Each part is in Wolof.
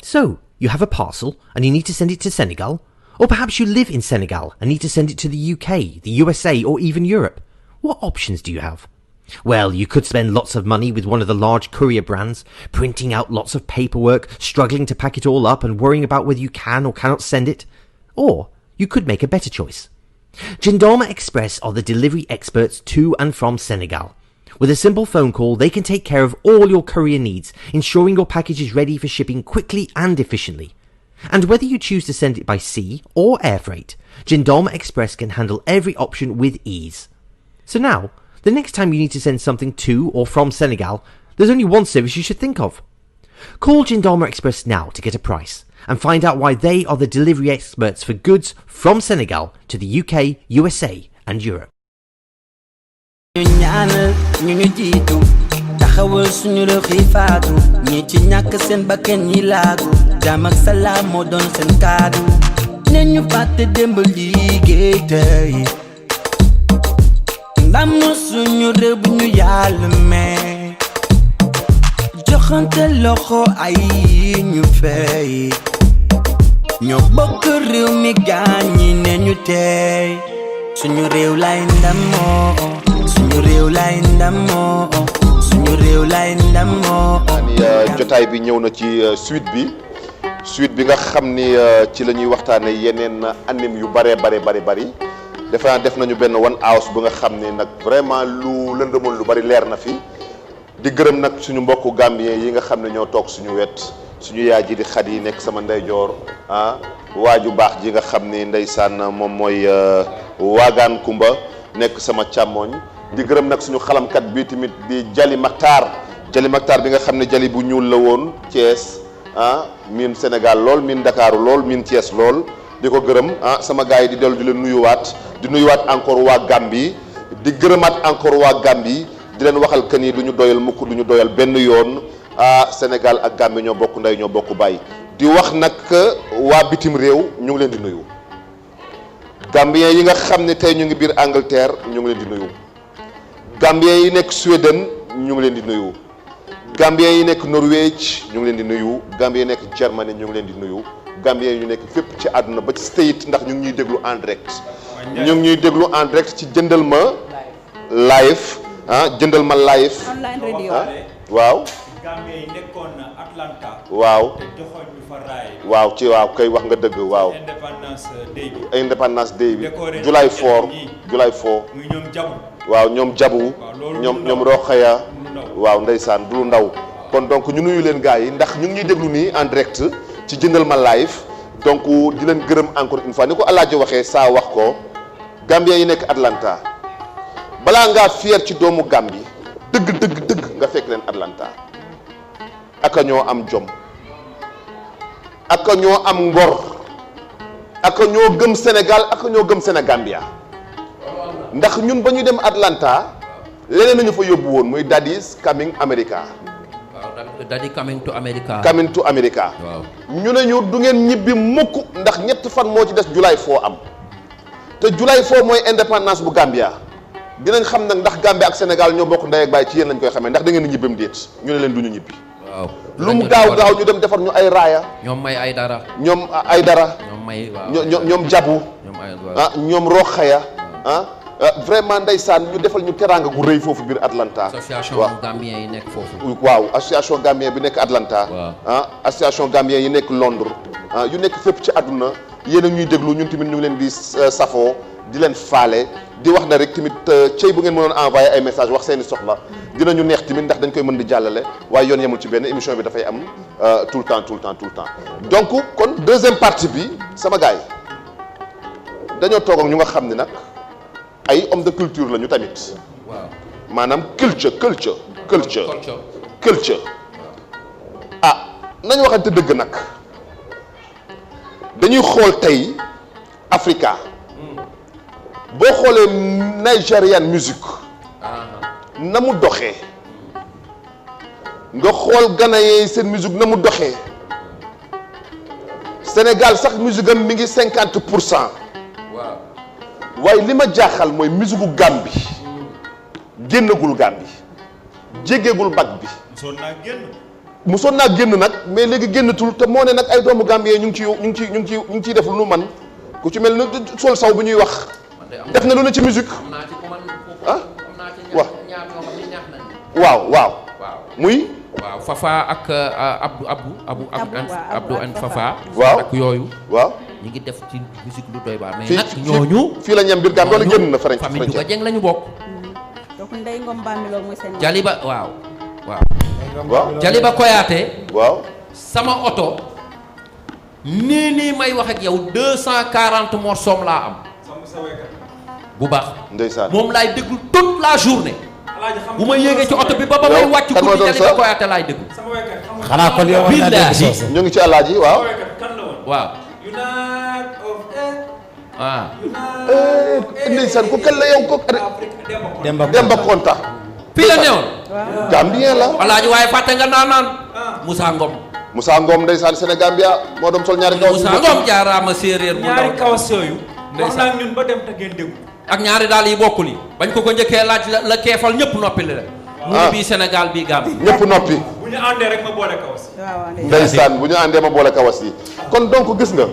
So, you have a parcel and you need to send it to Senegal? Or perhaps you live in Senegal and need to send it to the UK, the USA, or even Europe. What options do you have? Well, you could spend lots of money with one of the large courier brands, printing out lots of paperwork, struggling to pack it all up and worrying about whether you can or cannot send it. Or you could make a better choice. Gendarme Express are the delivery experts to and from Senegal. With a simple phone call, they can take care of all your courier needs, ensuring your package is ready for shipping quickly and efficiently. And whether you choose to send it by sea or air freight, Gendarme Express can handle every option with ease. So now, the next time you need to send something to or from Senegal, there's only one service you should think of. Call Gendarme Express now to get a price and find out why they are the delivery experts for goods from Senegal to the UK, USA and Europe. taxawal suñu réew xiifaatu ñi ci ñàkk seen bakkan yi laagu jàmm ak salaam moo doon seen kaadu ne ñu fàtte démb liggéey tey ndam suñu réew bu ñu yàlla may joxante loxo ay ñu fay ñoo bokk réew mi gaañi ne ñu tey suñu réew lay ndamoo suñu réew lay ndamoo suñu réew lay ndamoo. jotaay bi ñëw na ci suite bi nga xam ni ci la ñuy waxtaane yeneen anime yu bari defe naa def nañu benn one house bu nga xam ne nag vraiment lu lëndëmoon lu bari leer na fi di gërëm nag suñu mbokku gambien yi nga xam ne ñoo toog suñu wet suñu yaay ji di xat yi nekk sama ndeyjoor waaju baax ji nga xam ni ndeysaan moom mooy waagaan kumba nekk sama càmmooñ di gërëm nag suñu xalamkat bi tamit di Jali Maktar bi nga xam ne Jali bu ñuul la woon Thiès miin Sénégal lool miin Dakaaru lool miin Thiès lool di ko gërëm sama gars yi di dellu di leen nuyuwaat encore waa Gambie di gërëmaat encore waa Gambie di leen waxal que ni du ñu doyal mukk du ñu doyal benn yoon Sénégal ak Gambie ñoo bokk ndey ñoo bokk baay di wax nag waa bitim réew ñu ngi leen di nuyu Gambien yi nga xam ne tey ñu ngi biir Angleterre ñu ngi leen di nuyu Gambien yi nekk Suède ñu ngi leen di nuyu Gambien yi nekk Norvège ñu ngi leen di nuyu Gambien yi nekk Germany ñu ngi leen di nuyu Gambien yi ñu nekk fépp ci àdduna ba ci state ndax ñu ngi ñuy déglu en direct ñu ngi ñuy déglu en direct ci jëndal ma live jëndal ma live online radio waaw Gambien yi nekkoon Atlanta waaw te joxoon ñu fa raay waaw ci waaw kay wax nga dëgg waaw Independence Day bi July 4 muy ñoom jabu waaw ñoom jabu ñoom roxaya waaw ndeysaan du ndaw kon donc ñu nuyu leen gars yi ndax ñu ngi ñuy déglu nii en direct ci jëndal ma live donc di leen gërëm encore une fois ni ko Alaaji waxee saa wax ko Gambien yi nekk Atlanta balaa ngaa fier ci doomu Gambie dëgg nga fekk leen Atlanta aka ñoo am jom aka ñoo am ngor aka ñoo gëm Sénégal aka ñoo gëm Sénégambia ndax ñun ba ñu dem Atlanta leneen nañu fa yóbbu woon muy Daddy's Coming America. waaw Daddy Coming to America. Coming to America. waaw ñu ne ñu du ngeen ñibbi mukk ndax ñett fan moo ci des July 4 am te July 4 mooy indépendance bu Gambia dinañ xam nag ndax Gambia ak Sénégal ñoo bokk ndey ak baay ci yéen lañ koy xamee ndax da ngeen di ñibbam déet ñu ne leen du ñu ñibbi. waaw lu mu gaaw ñu dem defar ñu ay raaya. ñoom may ay dara. ñoom ay dara. ñoom may waaw ñoom jabu. ñoom roxaya vraiment ndeysaan ñu defal ñu teraanga gu rëy foofu biir Atlanta. association Gambien yi nekk foofu. waaw association Gambien bi nekk Atlanta. association Gambien yi nekk Londres. yu nekk fépp ci àdduna yéen a ñuy déglu ñun tamit ñu ngi leen di safoo di leen faale di wax na rek tamit cey bu ngeen mënoon envoyé ay message wax seeni soxla dinañu neex tamit ndax dañ koy mën di jàllale waaye yoon yemul ci benn émission bi dafay am tout le temps donc kon deuxième partie bi sama gars yi dañoo toog ak ñu nga xam ne nag ay homme de culture la ñu tamit. waaw maanaam culture nañu waxante dëgg nag dañuy xool tey Africa boo xoolee Nigerian music na mu doxee nga xool Ghanéen yi seen musique na mu doxee Sénégal sax musique am mi ngi 50%. waaw waaye li ma jaaxal mooy musique gu Gambie génnagul Gambie jéggeegul bag bi. mosoon naa génn. mosoon naa génn nag mais léegi génnatul te moo ne nag ay doomu Gambie ñu ngi ciy def lu nu man ku ci mel ni Sol Saw bu ñuy wax def na lu ne ci musique ah waaw muy waaw Fafa ak Abdou and Fafa waaw ak yooyu waaw ñu ngi def ci musique lu doy baax mais nag ñooñu fii la ñam biir Gambie wala génn na French famille Juga Jeng lañu bokk donc Ndeye Ngom Bambilor mooy seen Jaliba waaw Jaliba Koyaate waaw sama oto nii may wax ak yow 240 morceaux laa am bu baax ndeysaan moom laay déglu toute la journée bu ma yéegee ci oto bi ba may wàcc guddi Jaliba Koyaate laay déglu xanaa kon yow ñu ngi ci alaaji waaw ndeysaan ku kan la yow ko Demba Konta fii la newoon Gambien la alaaji waaye fàtte nga naan Moussa Ngom ndeysaan Sénégambia moo doon sol ñaari kawas Moussa Ngom jaaraama séeréer bu ñaari kawas yooyu wax naa ñun ba dem te ngeen déglu ak ñaari daal yi bokkul yi bañ ko njëkkee laaj la keefal ñëpp noppi la mu ne bii Sénégal bii Gambie ñëpp noppi bu ñu àndee rek ma boole kawas ndeysaan bu ñu àndee ma boole kawas yi kon donc gis nga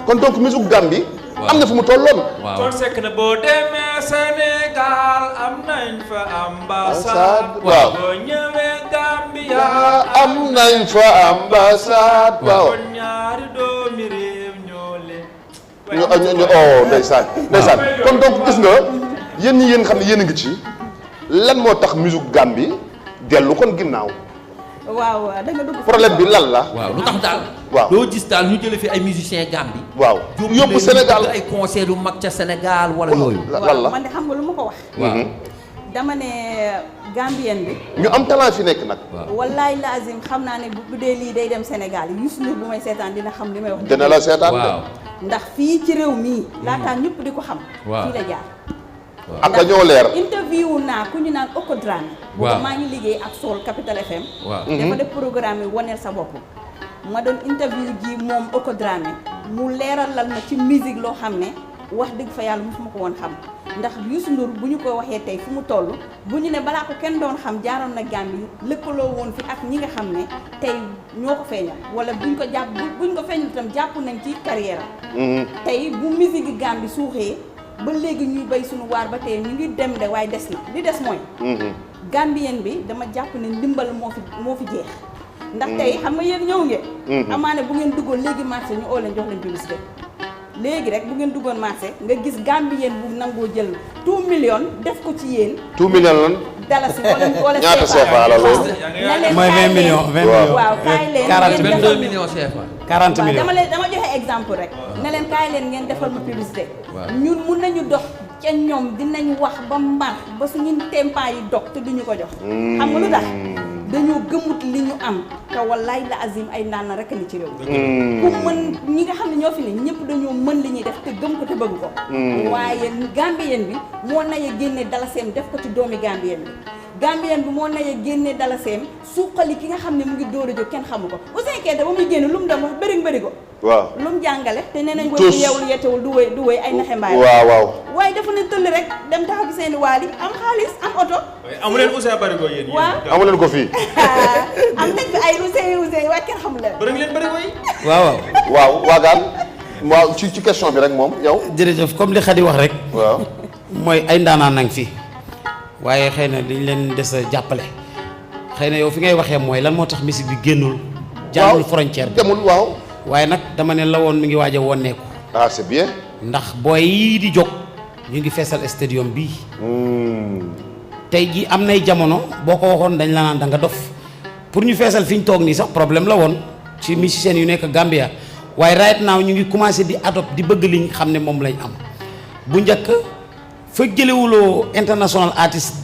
kon donc musique Gambie am na fu mu tolloon kon sekk na boo demee Sénégal am nañ fa ambassade waaw boo ñëwee Gambia am nañ fa ambassade waaw kon ñaari doomi réew ñoo leen ñu ndeysaan kon donc gis nga yéen ñi yéen xam ne yéen a ngi ci lan moo tax musique Gambie dellu kon ginnaaw waaw da nga dugg problème bi lan la waaw lu tax daal waaw doo gis daal ñu jële fi ay musiciens Gambie waaw yóbbu Sénégal ay concert yu mag ca Sénégal wala yooyu lan la man de xam nga lu ma ko wax waaw dama ne Gambien bi ñu am talent fi nekk nag wallaay lazim xam naa ne bu dee lii day dem Sénégal Youssou Ndour bu may seetaan dina xam li may wax dina la seetaan waaw ndax fii ci réew mii laataa ñëpp di ko xam fii la jaar ak dañoo leer interview naa ku ñu naan Oko Dramé boobu maa ngi liggéey ak Soul Capital FM dafa def programme yi waneel sa bopp ma doon interview ji moom Oko Dramé mu leeralal ma ci musique loo xam ne wax dëgg fa yàlla mosuma ko woon xam ndax Youssou Ndour bu ñu ko waxee tey fu mu toll bu ñu ne balaa ko kenn doon xam jaaroon na Gambie lëkkaloo woon fi ak ñi nga xam ne tey ñoo ko feeñal wala buñ ko jàpp buñ ko feeñal itam jàpp nañ ci carrière am tey bu musique Gambie suuxee ba léegi ñuy bay suñu waar ba tey ñu ngi dem de waaye des na li des mooy Gambien bi dama jàpp ne ndimbal moo fi jeex ndax tey xam nga yéen ñëw ngeen amaane bu ngeen duggoon léegi marché ñu oo leen jox leen publicité léegi rek bu ngeen duggoon marché nga gis Gambien bu nangoo jël 2 millions def ko ci yéen 2 millions lan dalasi wala ñaata CFA la loolu mooy 20 millions waaw kaay leen 22 millions CFA 40 millions dama joxe exemple rek ne leen kaay leen ngeen defal ma publicité ñun mun nañu dox ca ñoom dinañ wax ba mar ba suñu tempa yi dog te duñu ko jox xam nga lu tax dañoo gëmut li ñu am te wallaay la azim ay naan na rek li ci réew ku mën ñi nga xam ne ñoo fi ne ñëpp dañoo mën li ñuy def te gëm ko te bëgg ko waaye Gambien bi moo naye génne dalaseem def ko ci doomi Gambien bi Gambien bi moo naye génne dalaseem suqali ki nga xam ne mu ngi dóor a jóg kenn xamu ko Ouzin Keita ba muy génne lu mu dem wax bëri ko waaw lu mu jàngale te nee nañ woy yeewul yettewul du wéy ay naxe mbaay waaw waaye dafa ne tëll rek dem taxaw ci seeni waal yi am xaalis am oto amu leen Ouzin Barigo yéen waaw amu leen ko fii am nañ fi ay Ouzin waaye kenn xamu leen bëri leen Barigo yi waaw waagaan waaw ci question bi rek moom yow jërëjëf comme li Khady wax rek waaw mooy ay ndaanaan nang fi waaye xëy na dañ leen des a jàppale xëy na yow fi ngay waxee mooy lan moo tax musique bi génnul jàllul frontière bi demul waaw waaye nag dama ne la woon mi ngi waaj a wonneeku ah c'est bien ndax booy yii di jóg ñu ngi feesal stadium bii tey jii am nay jamono boo ko waxoon dañ la naan da nga dof pour ñu feesal fi ñu toog nii sax problème la woon ci musiciens yu nekk Gambia waaye right now ñu ngi commencé di adopt di bëgg liñ xam ne moom lañ am bu njëkk fa jëlewuloo international artiste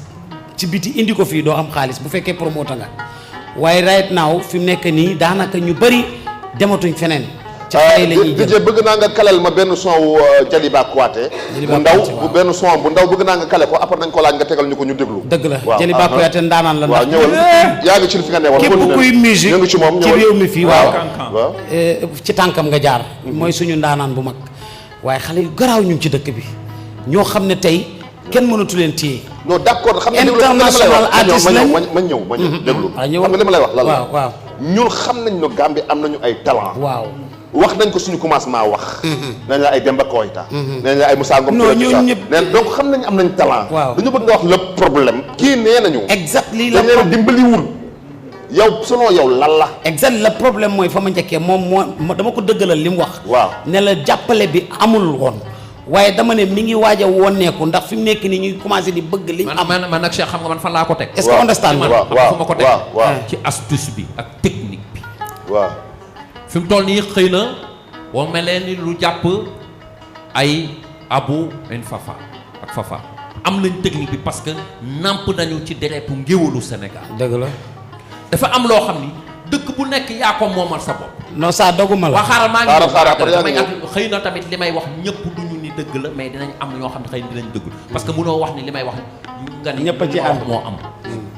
ci biti indi ko fii doo am xaalis bu fekkee promoter nga waaye right now fi mu nekk nii daanaka ñu bëri dematuñ feneen ca xale la ñuy jël bëgg naa nga kalal ma benn son wu Jaliba Kouyaté bu ndaw bu benn son bu ndaw bëgg naa nga kale ko après nañ ko laaj nga tegal ñu ko ñu déglu dëgg la Jaliba Kouyaté ndaanaan la waaw ñëwal yaa ngi ci li fi nga ne woon képp kuy musique ñu ngi ci moom ci réew mi fii waaw waaw ci tànkam nga jaar mooy suñu ndaanaan bu mag waaye xale yu garaaw ñu ngi ci dëkk bi ñoo xam ne tey kenn mënatu leen téye non d'accord xam nga international artiste lañ ma ñëw déglu xam nga li ma lay wax lan la waaw ñun xam nañ ne Gambie am nañu ay talent. waaw wax nañ ko suñu commencement wax. nañ la ay Demba Koyta. nañ la ay Moussa Ngom. non ñooñu ñëpp neen donc xam nañ am nañ talent. waaw dañu bëgg nga wax le problème. kii nee nañu. exactly la dañ leen dimbaliwul. yow selon yow lan la. exact le problème mooy fa ma njëkkee moom moo dama ko dëggalal li mu wax. waaw ne la jàppale bi amul woon. waaye dama ne mi ngi waaj a woneeku ndax fi mu nekk nii ñu ngi commencé di bëgg liñ am. man nag Cheikh xam nga man fan laa ko teg. est-ce que understand man waaw fu ma ko teg. waaw ci astuce bi ak technique bi. waaw. fi mu toll nii xëy na boo mel ni lu jàpp ay Abu Fafa ak Fafa am nañ technique bi parce que namp nañu ci deretu ngéwalu Sénégal. dëgg la. dafa am loo xam ni dëkk bu nekk yaa ko moomal sa bopp. non saa doguma la. waa xaaral maa ngi xaaral xëy na tamit li may wax ñëpp duñu ni dëgg la mais dinañ am ñoo xam ne xëy na dinañ dëgg parce que mënoo wax ni li may wax nga ni ñëpp a ci wax ànd. moo am.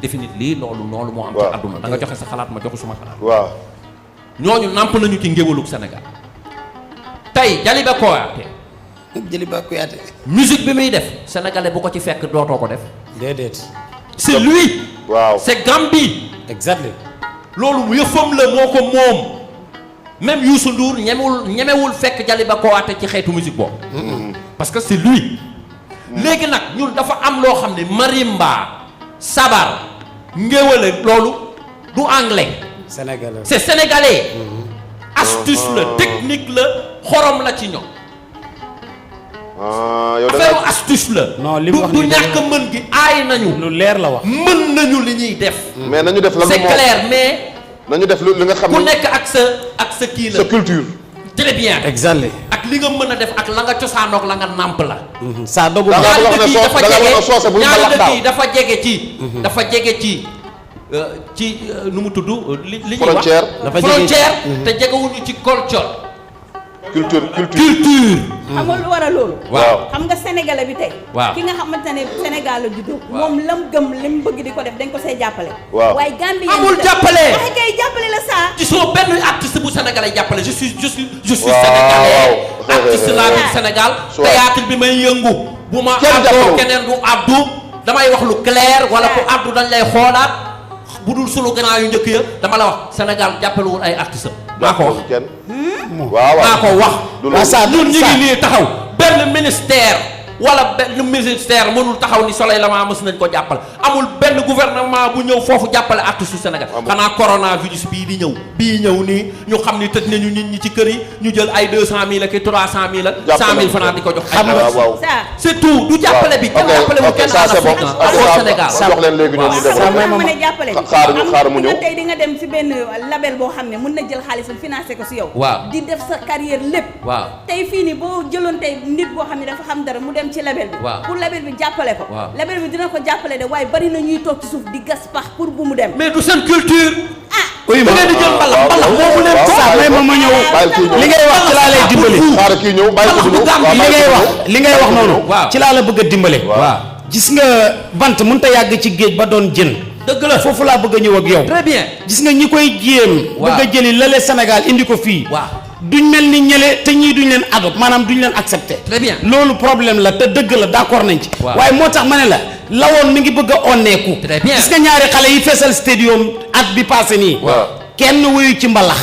définite lii loolu moo am. ci àdduna da nga joxe sa xalaat ma joxe suma xalaat. waaw. ñooñu namp nañu ci ngéwalug Sénégal tey Jaliba Kouyaté Jaliba Kouyaté. musique bi muy def sénégalais bu ko ci fekk dootoo ko def. déedéet. c'est lui. waaw c'est Gambie. exactly. loolu yëfam la moo ko moom même Youssou Ndour ñemewul fekk Jaliba Kouyaté ci xeetu musique boobu. parce que c'est lui. léegi nag ñun dafa am loo xam ne marimba sabar ngéwale loolu du anglais. sénégalais. c'est sénégalais. astuce la technique la xorom la ci ñoom. yow da affaire astuce la. non li mu wax du nii ñàkk mën gi aay nañu. lu leer la wax. mën nañu li ñuy def. mais nañu def lan c'est clair mais. nañu def li nga xam ku ne nekk ak sa kii la. sa culture. très bien. exactly. ak li nga mën a def ak la nga cosaanoog la nga nàmp la. saa doguma da la. nga wax ne soose bu ñu ñaari mbalax dëkk daaw yi dafa jege ci. dafa jege ci nu mu tudd li ñuy wax frontière. dafa jege frontière te jegewuñu ci culture. culture. xam nga lu war a loolu. waaw xam nga sénégalais bi tey. waaw ki nga xamante ne Sénégal la juddoo. waaw moom lam gëm lim bëgg di ko def dañ ko see jàppale. waaw waaye Gambie amul jàppale. waxe kay jàppale la saa. ci soo benn artiste bu sénégalais jàppale je suis waaw. sénégalais. artiste laa bi Sénégal. soit. théâtre bi may yëngu. bu ma Kenn àddoo jàppalewul. keneen du àddu damay wax lu clair wala ku àddu dañ lay xoolaat bu dul sunu grand yu njëkk ya dama la wax Sénégal jàppalewul ay artistes. maa ko wax kenn. waaw maa ko wax. du loolu. ñun ñu ngi nii taxaw benn ministère wala benn ministère mënul taxaw ni Soleil Levant mës nañ ko jàppale amul benn gouvernement bu ñëw foofu jàppale artiste Sénégal. xanaa coronavirus bii ñëw nii ñu xam ni tëj nañu nit ñi ci kër yi ñu jël ay 200.000 ak 300.000 ak 100.000 francs di ko jox. xam nga waaw. saa. c'est tout du jàppale bi. kenn jàppalewul kenn ça en c'est bon. Afrique amul Sénégal. jox leen léegi ñoom ñu waaw développé. xam nga mën a jàppale bi. xaar mu ñëw. tey di nga dem si benn label boo xam ne mën na jël xaalisam financé ko si yow. waaw di def sa carrière lépp. waaw tey fii nii boo jëloon tey nit boo xam ne dafa xam dara mu dem ci label bi. waaw pour label bi jàppale ko. waaw label bi dina ko jàppale de waaye bari na ñuy toog ci suuf di gas pax pour bu mu dem. mais du seen culture. oui da ngeen di jël mbalax moomu leen ko. saa may ma ñëw li ngay wax ci laa lay dimbali. xaaral kii ñëw bàyyi ko ñëw. li ngay wax noonu. waaw ci laa la bëgg a dimbale. waaw gis nga bant mënut a yàgg ci géej ba doon jën. dëgg la foofu laa bëgg a ñëw ak yow. très bien. gis nga ñi koy jéem. waaw bëgg a jëli lale Sénégal indi ko fii. waaw duñ mel ni ñële te ñii duñ leen adopté maanaam duñ leen accepté. très bien. loolu problème la te dëgg la d'accord nañ ci. waaw waaye moo tax ma ne la lawoon mi ngi bëgg a onneeku. très bien. gis nga ñaari xale yi feesal stadium at bi passé nii. waaw kenn wuyu ci mbalax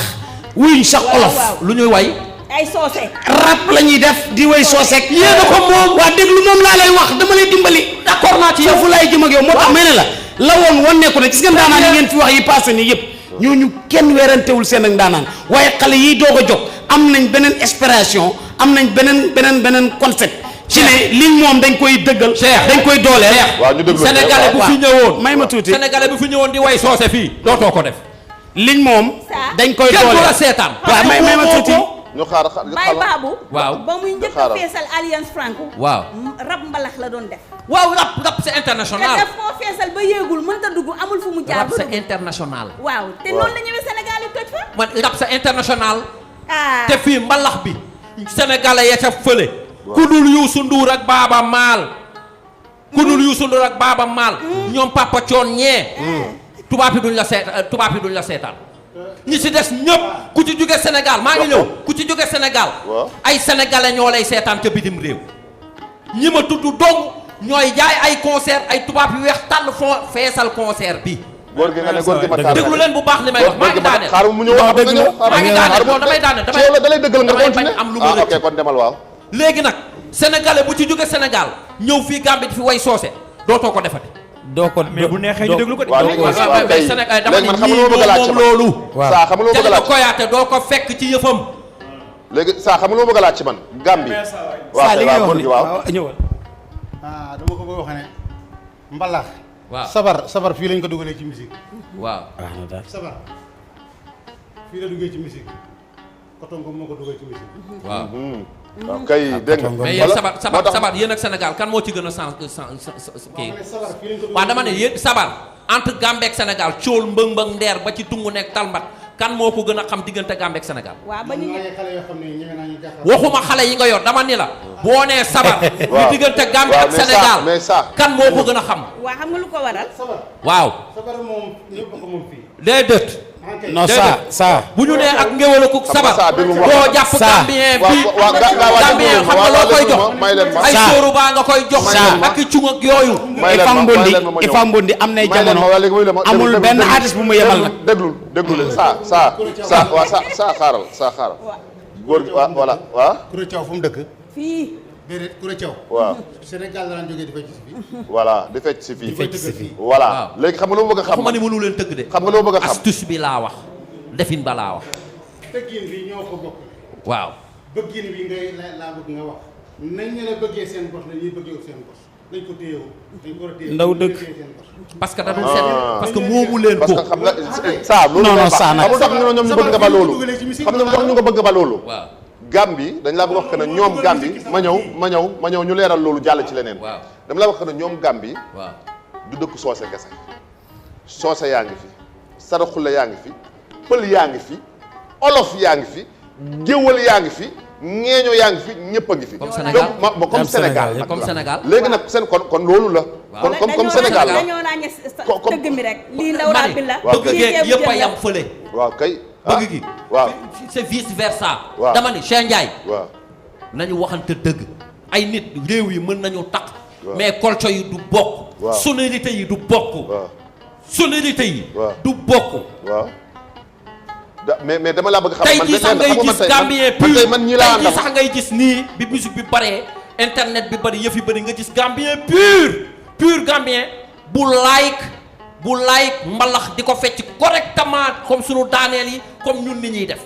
wuyuñ sax olof. lu ñuy way. ay soose. rap la ñuy def di way sooseek. yéen a ko moom waa déglu moom laa lay wax dama lay dimbali. d'accord naa ci yow foofu laay jëm ak yow moo tax may ne la lawoon wonneeku ne gis nga ndaanaan yi ngeen fi wax yi passé nii yëpp ñooñu kenn weerantewul seen ak ndaanaan waaye xale yiy doog a jóg am nañ beneen inspiration am nañ beneen concept. ci ne liñ moom dañ koy dëggal. dañ koy dooleel. waaw ñu déglu sénégalais bu fi ñëwoon. may ma tuuti sénégalais bu fi ñëwoon di way soose fii dootoo ko def. liñ moom. dañ koy kenn du dooleel la seetaan. waaw may ma tuuti. ñu xaar Baye Babou. waaw ba muy njëkk a feesal Alliance Franco. waaw rap mbalax la doon def. waaw rap c'est te international. def koo feesal ba yéegul mënta dugg amul fu mu jaar. rap c'est international. waaw te noonu la ñëwee Sénégal yi toj fa. man rap c'est international. ah te fii mbalax bi sénégalais ya ca fële. ku dul Youssou Ndour ak Baaba Maal. ku dul Youssou Ndour ak Baaba Maal. ñoom Papa Thione ñee. tubaab yi duñ la seetaan. ñi ci des ñëpp ku ci jóge Sénégal maa ngi ñëw ku ci jóge Sénégal. ay sénégalais ñoo lay seetaan ca bitim réew. ñi ma tudd dong ñooy jaay ay concert ay tubaab yu weex tàll foo feesal concert bi. góor gi nga ne góor gi Matar déglu leen bu baax li may wax maa ngi daaneel xaaral mu ñëw wax maa ngi daaneel bon damay daaneel dalay dëggal nga continuer am lu ma ok kon demal waaw léegi nag sénégalais bu ci jóge Sénégal ñëw fii Gambie di fi way soose dootoo ko defati doo ko mais bu neexee ñu déglu ko de. waaw léegi Sénégal dama man ni xam nga ñii lu ma bëgg a laaj moom loolu saa xam nga lu ma bëgg a laaj Koyaate doo ko fekk ci yëfam léegi saa xam nga lu ma bëgg a laaj ci man Gambie saa li ngay wax ni waaw ñëwal dama ko bëgg wax ne mbalax waaw sabar fii lañ ko dugalee ci musique waaw sabar fii la duggee ci musique coton ko moo ko dugal ci musique waaw waaw kay dégg nga mais yéen sabar yéen ak Sénégal kan moo ci gën a kii waaw dama ne yéen sabar entre Gambie ak Sénégal cool mbëng ndeer ba ci tungu nekk talmbat kan moo ko gën a xam diggante Gambie ak Sénégal waaw ba ñu xale yoo xam ne ñeme naa ñu jàppal waxuma xale yi nga yor dama ni la boo nee sabar ñu diggante Gambie ak mais Sénégal mais ça kan moo ko gën a xam waa xam nga lu ko waral waaw sabar moom ñëpp ko moom fii déedéet non saa bu ñu nee ak ngéwél ak sabar saa déglu ma doo jàpp saa Gambien bi waaw Gambien xam nga loo koy jox may leen ma ay sóoru baa nga koy jox Saa. ak i cung ak yooyu Ifa Mbondi am nay jamono amul benn artiste bu mu yemal nag déglu leen saa waaw saa xaaral góor gi waaw voilà waaw Koura Thiaw fu mu dëkk fii déedéet Koura Thiaw waaw Sénégal la daan jógee di fecc si fii voilà di fecc si fii fecc si fii voilà léegi xam nga lu ma bëgg a xam waxuma ni mënu leen tëgg de xam nga lu ma bëgg a xam astuce bi laa wax defin ba laa wax tëggin bi ñoo ko bokk waaw bëggin bi ngay laa bëgg nga wax nañ ñu la bëggee seen bos la ñuy bëggee seen bos dañ ko téyewu dañ ko war a téye Ndaw dëkk. seen bos parce que da dul seet parce que moomu leen parce ko que xam nga saa loolu Non, non, day baax. saa nag. xam nga tax ñoom ñu bëgg nga ba loolu dugalee ci musique xam nga tax ñu nga bëgg ba loolu waaw Gambie dañ laa bëgg wax que ne ñoom Gambie ma ñëw ñu leeral loolu jàll ci leneen waaw dama la wax que ne ñoom Gambie waaw du dëkk soose kese soose yaa ngi fi saraxule yaa ngi fi pël yaa ngi fi olof yaa ngi fi géwël yaa ngi fi ñeeño yaa ngi fi ñëpp a ngi fi Comme Sénégal. donc comme Sénégal nag comme Sénégal léegi nag seen kon loolu la kon comme Sénégal la dañoo ràññee comme- tëgg mi rek lii ndaw raa bi la waaw bëgg geeg yëpp a yam fële waaw kay bëgg gi waaw c'est vice versa waaw. dama ni Cheikh Ndiaye waaw nañu waxante dëgg ay nit réew yi mën nañu takk waaw. mais culture yi du bokk waaw. sonorité yi du bokk waaw sonorité yi waaw. du bokk waaw mais dama laa bëgg xam tey man jii sax ngay gis Gambien pur tey man ñi laa tey jii àndal sax ngay gis nii bi musique bi baree internet bi bari yëf yi bari nga gis Gambien pur Gambien bu like mbalax di ko fecc correctement comme sunu daaneel yi comme ñun ni ñuy def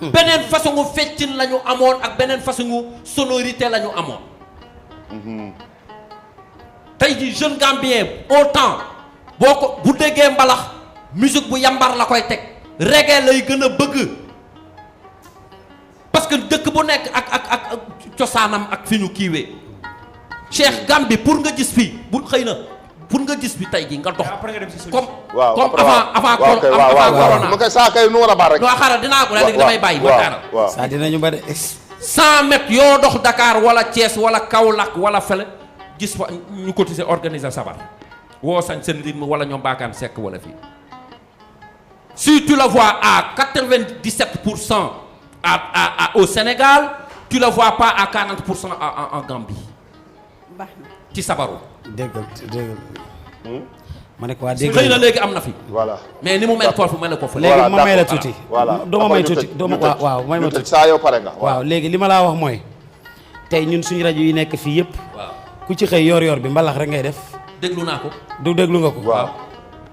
beneen façon gu feccin la ñu amoon ak beneen façon gu sonorité la ñu amoon tey jii jeune Gambien autant boo ko bu déggee mbalax musique bu yambar la koy teg reggae lay gën a bëgg parce que dëkk bu nekk ak cosaanam ak fi ñu kiiwee Cheikh Gambie pour nga gis fii bu xëy na pour nga gis bi tey jii nga dox après nga dem si solution. comme waaw comme waaw avant kay waaw corona ma koy saa kay nu war a baar rek noo xaaral dinaa ko léegi damay bàyyi ma xaaral waaw saa dinañu ba de 100 mètres yoo dox Dakar wala Thiès wala Kaolack wala fële gis fa ñu cotiser organiser sabar woo sañ seen rythme wala ñoom baakaan sekk wala fii si tu le vois à 97% au Sénégal tu le vois pas à 40% en Gambie baax na ci sabaru déggal ma ne ko waa dégg xëy na léegi am na fi voilà mais ni mu mel foofu mel na ko fa léegi ma may la d'accord. tuuti voilà doo ma may tuuti doo ma waaw may ma tuuti saa yow pare nga waaw léegi li ma laa wax mooy tey ñun suñu rajo yi nekk fii yëpp waaw ku ci xëy yor bi mbalax rek ngay def déglu naa ko du déglu nga ko waaw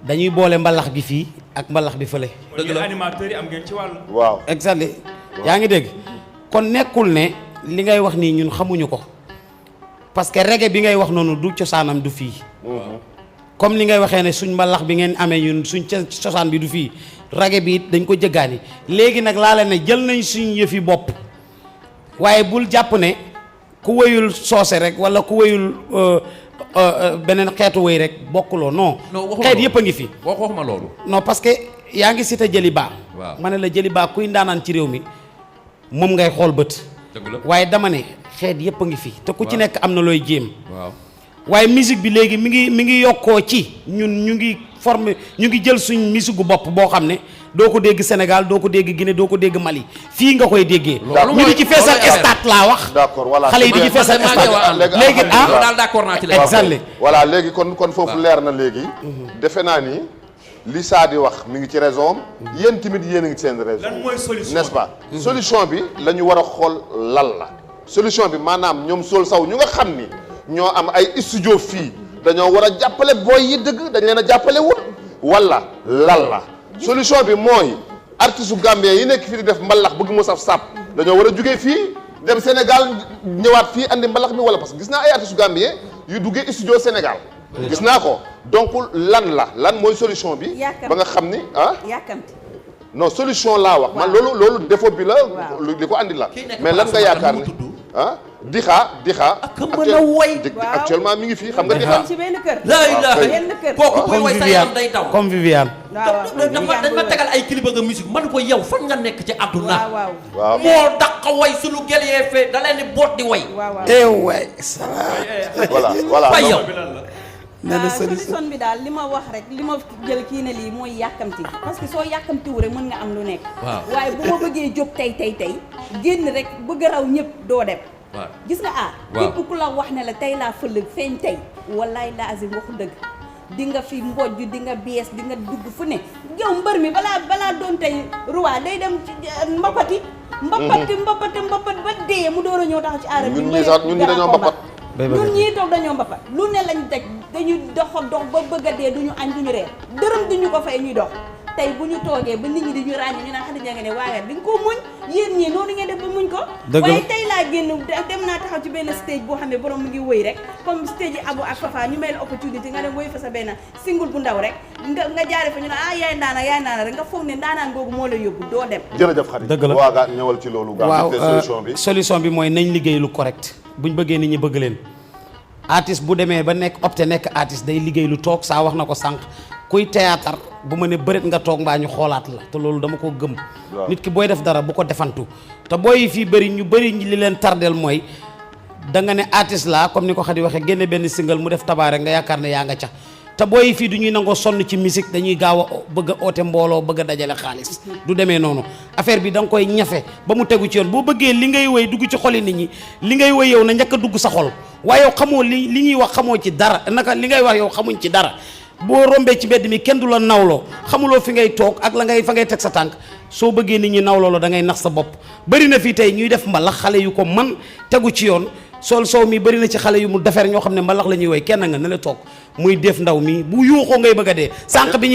dañuy boole mbalax gi fii ak mbalax bi fële dëgg la yéen animateurs yi am ngeen ci wàll. waaw exactement yaa ngi dégg kon nekkul ne li ngay wax nii ñun xamuñu ko parce que reggae bi ngay wax noonu du cosaanam du fii comme li ngay waxee ne suñ mbalax bi ngeen amee ñun suñ cosaan bi du fii reggae bi it dañ ko jëggaani léegi nag laa leen ne jël nañ suñ yëfi bopp waaye bul jàpp ne ku wéyul soose rek wala ku wéyul beneen xeetu wéy rek bokkuloo non waxuma xeet loolu. yëpp a ngi fi waxuma loolu non parce que yaa ngi cité Jëli Ba waaw. ma ne la Jëli Ba kuy ndaanaan ci réew mi moom ngay xool bët dëgg la waaye dama ne xeet yëpp a ngi fi te ku ci waaw. nekk am na looy jéem waaw waaye musique bi léegi mi ngi yokkoo ci ñun ñu ngi formé ñu ngi jël suñ musique gu bopp boo xam ne doo ko dégg Sénégal doo ko dégg Guinée doo ko dégg Mali fii nga koy déggee Loolu ñu di ci feesal loolu stade laa wax d'accord voilà xale yi di ci feesal man stade maa ngi léegi loolu daal d'accord naa ci léegi exactement voilà léegi kon foofu leer na léegi defe naa ni li saa di wax mi ngi ci raison yéen tamit yéen a ngi ci seen raison. lan mooy solution n'est-ce pas. solution bi la ñu war a xool lan la. solution bi maanaam ñoom Soul Sow ñu nga xam ni ñoo am ay studio fii dañoo war a jàppale booy yi dëgg dañ leen a jàppale wul wala lan la. solution bi mooy artiste gambien yi nekk fii di def mbalax bëgg mu saf sap dañoo war a jugee fii dem Sénégal ñëwaat fii andi mbalax mi wala parce que gis naa ay artiste gambien yu duggee studio Sénégal. gis naa ko donc lan mooy solution bi. ba nga xam ni yàkkamti. non solution laa wax. man loolu défaut bi la. li ko andi la. mais lan nga yaakaar ni Dixa. ak mën a woy. actuellement mi ngi fii xam nga Dixa. ci benn kër. benn kër kooku koy woy sa yaram day daw. comme Viviane. dañ ma tegal ay clip nga musique man ko yow fan nga nekk ci àdduna. waaw moo daq woy suñu gel yee fee da leen di boot di woy. waay voilà fay yow. solution bi daal li ma wax rek li ma jël kii ne lii mooy yàkkamti parce que soo yàkkamtiwu rek mën nga am lu nekk. waaye bu ma bëggee jóg tey génn rek bëgg a raw ñëpp doo dem. gis nga képp ku la wax ne la tey laa fëlëg feeñ tey wallaay laazim waxu dëgg di nga fi mbojj di nga bees di nga dugg fu ne yow mbër mi balaa doon tey roi day dem ci mbapat ba dee mu door a ñëw taxaw ci aara bi ñun ñi dañoo mbapat ñun ñii toog dañoo mbapat lu ne lañ daj dañuy dox ba bëgg a dee duñu añ duñu reer dërëm duñu ko fay ñuy dox tey bu ñu toogee ba nit ñi di ñu ràññee ñu naan Khady Ndiaye nga ne waaye di nga ko muñ yéen ñii noonu ngeen def ba muñ ko waaye tey laa génn dem naa taxaw ci benn stage boo xam ne borom mu ngi wëy rek comme stage yi Abou ak Fafa ñu may la opportunité nga dem wëy fa sa benn single bu ndaw rek nga jaare fa ñu ne yaay ndaana rek nga foog ne ndaanaan googu moo la yóbbu doo dem. jërëjëf Khady dëgg la waaw ñëwal ci loolu solution bi mooy nañ liggéey lu correct buñ bëggee nit ñi bëgg leen artiste bu demee ba nekk opté nekk artiste day liggéey lu toog saa wax na ko sànq kuy théâtre bu ma ne bëreet nga toog mbaa ñu xoolaat la te loolu dama ko gëm. nit ki booy def dara bu ko defantu te booy fii ñu bëri li leen tardel mooy da nga ne artiste la comme ni ko Khady waxee génne benn single mu def tabaare nga yaakaar ne yaa nga ca te booy fii du ñuy nangoo sonn ci musique dañuy gaaw a bëgg a oote mbooloo bëgg a dajale xaalis du demee noonu affaire bi da nga koy ñafe ba mu tegu ci yoon boo bëggee li ngay woy dugg ci xoli nit ñi li ngay woy yow na njëkk a dugg sa xol waaye yow xamoo li ñuy wax xamoo ci dara naka li ngay wax yow xamuñ ci dara boo rombee ci mbedd mi kenn du la nawloo xamuloo fi ngay toog ak fa ngay teg sa tànk soo bëggee nit ñi nawloo la da ngay nax sa bopp bëri na fii tey ñuy def mbalax xale yu ko man tegu ci yoon Soul Sow mi bëri na ci xale yu mu defar ñoo xam ne mbalax la ñuy woy kenn nga ne la toog muy def ndaw mi bu yuuxoo ngay bëgg a dee sànq bi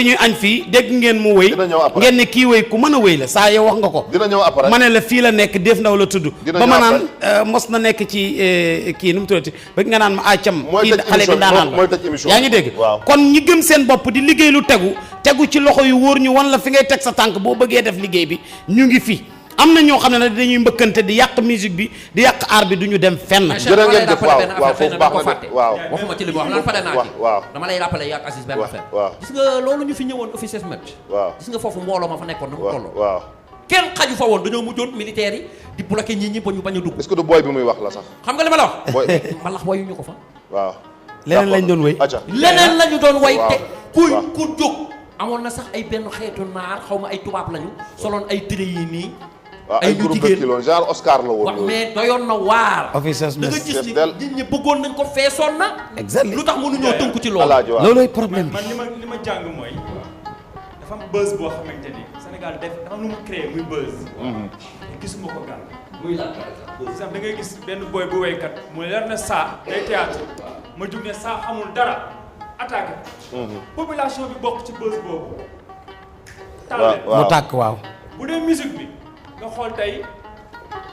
ñuy añ fii dégg ngeen mu wëy ngeen ne kii wëy ku mën a wëy la saa yow wax nga ko ma ne la fii la nekk def ndaw la tudd ba ma naan mos na nekk ci kii nu mu tuddati bëgg nga naan ma acam kii xale bi ndaanaan la yaa ngi dégg kon ñi gëm seen bopp di liggéey lu tegu ci loxo yu wóor ñu wan la fi ngay teg sa tànk boo bëggee def liggéey bi ñu ngi fi am na ñoo xam ne nag dañuy mbëkkante di yàq musique bi di yàq art bi du ñu dem fenn. jërë ngeen def waaw foofu baax na de waaw waxuma ci li mu wax lan pare naa ci dama lay rappelé yàq Aziz benn affaire gis nga loolu ñu fi ñëwoon office match gis nga foofu mbooloo ma fa nekkoon na mu toll kenn xaju fa woon dañoo mujjoon militaires yi di bloqué ñi ba ñu bañ a dugg est-ce que du booy bi muy wax la sax xam nga li ma la wax mbalax booyu ñu ko fa waaw leneen lañ doon wéy leneen lañu doon way te ku jóg amoon na sax ay benn xeetu naar xaw ma ay tubaab lañu soloon ay télé yi nii ay groupe de kilo genre Oscar la woon loolu mais doyoon na waar da nga gis ni nit ñi bëggoon nañ ko feesoon na exactement lu tax mënuñoo tënku ci loolu loolooy problème bi man li ma jàng mooy dafa am buzz boo xamante ni Sénégal dafa am lu mu créé muy buzz te gisuma ko gàll muy la par exemple da ngay gis benn boy bu waykat mu leer na saa day théâtre ma jug ne saa xamul dara attaqué population bi bokk ci buzz boobu mu tàkk waaw bu dee musique bi nga xool tey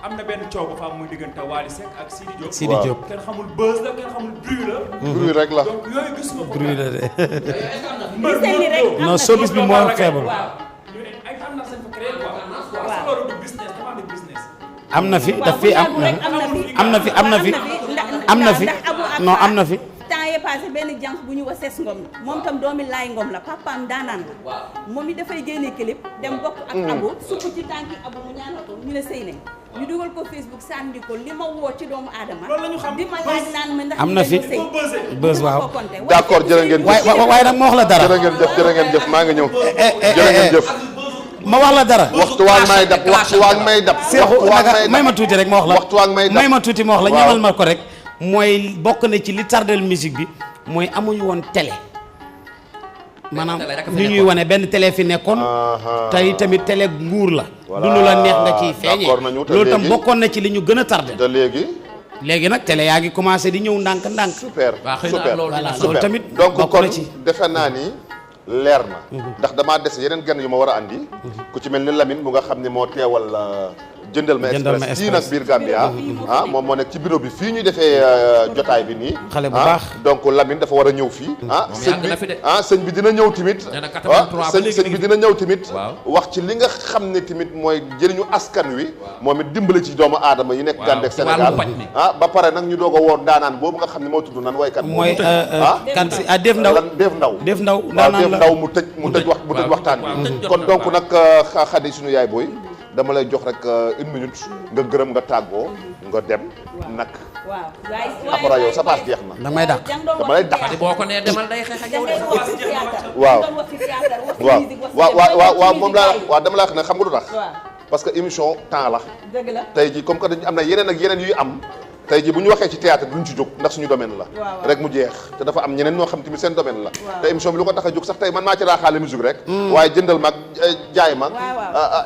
am na benn coow bu fa am muy diggante Wally Seck ak Sidi Diop kenn xamul buzz la kenn xamul bruit la bruit rek la donc yooyu gisuma ko bruit la de mbër non showbiz bi moo faible ay tendance lañ fa créé quoi parce que loolu du business dafa am business am na fi daf fi am na fi temps yee passé benn jànq bu ñu wa ses ngom moom tam doomi laay ngom la papaam daanaan la moom it dafay génne clip dem bokk ak Abu sukk ci tànki Abu mu ñaanal ko ñu ne sëy nañ ñu dugal ko Facebook sànni ko li ma woo ci doomu aadama di ma laaj naan ma ndax am na fi buzz waaw d'accord jërë ngeen jëf waaye nag ma wax la dara jërë ngeen jëf maa ngi ñëw jërë ngeen jëf ma wax la dara waxtu waa may dab waxtu waa may dab may ma tuuti rek ma wax la waxtu waa may dab may ma tuuti ma wax la ñëwal ma ko rek mooy bokk na ci li tardel musique bi mooy amuñu woon télé maanaam ni ñuy wane benn télé fi nekkoon tey tamit télé nguur la du lu la neex nga ciy feeñee loolu tam bokkoon na ci li ñu gën a tardé te léegi nag télé yaa ngi commencé di ñëw ndànk-ndànk super super loolu tamit donc bokk kon na ci defe naa ni leer na ndax damaa des yeneen gan yu ma war a andi ku ci mel ni Lamine mu nga xam ne moo teewal jëndal ma express fii nag biir Gambia moom moo nekk ci bureau bi fii ñuy defee jotaay bi nii xale bu baax donc Lamine dafa war a ñëw fii sëñ bi dina ñëw tamit sëñ bi dina ñëw tamit wax ci li nga xam ne tamit mooy jëriñu askan wi moom it dimbali ci doomu aadama yi nekk Gambie ak Sénégal ba pare nag ñu doog a woon daanaan boobu nga xam ne moo tudd nan waykat mooy kan si Def Ndaw mu tëj waxtaan bi kon donc nag Xadi suñu yaay booy dama lay jox rek une minute nga gërëm nga tàggoo nga dem nag. waaw après yow sa paas jeex na. damay dàq dama lay dàq. boo ko nee demal day xeex ak yow de. waaw moom laa dama la wax ne xam nga lu tax. parce que émission temps la. dëgg la tey jii comme que dañu am na yeneen ak yeneen yuy am. tey jii bu ñu waxee ci théâtre duñ ci jóg ndax suñu domaine la rek mu jeex te dafa am ñeneen ñoo xam tamit seen domaine la te émission bi lu ko tax a jóg sax tey man maa ci raaxaale musique rek waaye jëndal mag jaay mag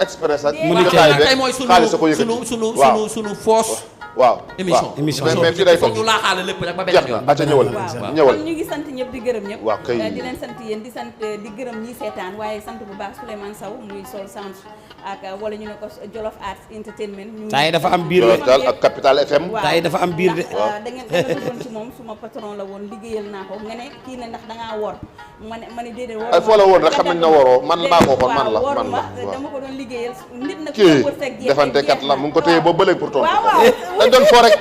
express ak tey mooy xaalis sa ko yëkkati sunu foos waaw émission mais fii day toog ñu laaxaale lépp rek ba beneen yoon aca ñëwal kon ñu ngi sant ñëpp di gërëm ñëpp waaw kay di leen sant yéen di sant di gërëm ñi seetaan waaye sant bu baax Souleymane Sow muy Sol Sounds ak wala ñu ne ko Jolof Arts Entertainment tay dafa am biir daal ak Capital FM tay dafa am biir de da ngeen duggoon ci moom suma patron la woon liggéeyal naa ko nga ne kii ne ndax dangaa wor ma ne déedéet wor ay foo la woon rek xam nañ na waroo man maa ko waxoon man la dama ko doon liggéeyal nit nag kii defante kat la mu ngi ko téye boobu ba léegi pour tontu dañ doon foo rek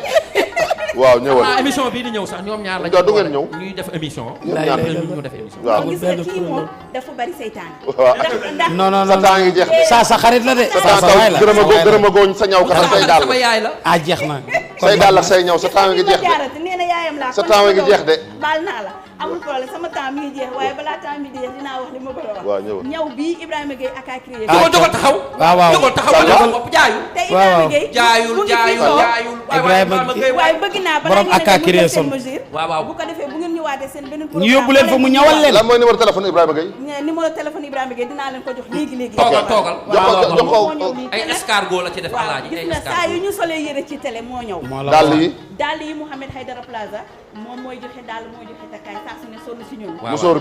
waaw ñëwal émission bii di ñëw sax ñoom ñaar la du ngeen ñëw ñuy def émission ñu def émission waaw gis nga kii moom dafa bari seytaane non sa temps ngi jeex sa xarit la de sa gërëm a gooñ sa ñaw ka say daal sama yaay la jeex na say daal ak say ñaw sa temps ngi jeex de nee na yaayam laa sa temps ngi jeex de baal naa la amul problème sama temps mi ngi jeex waaye balaa temps mi di jeex dinaa wax li ma bëgg a wax ñaw bii Ibrahima Gueye ak créé dogal taxaw waaw taxaw bopp jaayu te Ibrahima Gueye jaayul Ibrahima waaye bëgg naa balaa ngeen créé son waaw bu ko defee bu ngeen ñëwaatee seen beneen ñu yóbbu leen fa mu ñawal leen lan mooy numéro téléphone Ibrahima Gueye numéro téléphone Ibrahima Gueye dinaa leen ko jox léegi toogal jox ko ay escargot la ci def alaaji gis nga saa yu ñu solee yëre ci télé moo ñëw dàll yi Mouhamed Haydara Plaza moom mooy joxe dàll mooy joxe takkaay saa su ne sonn si ñun musóor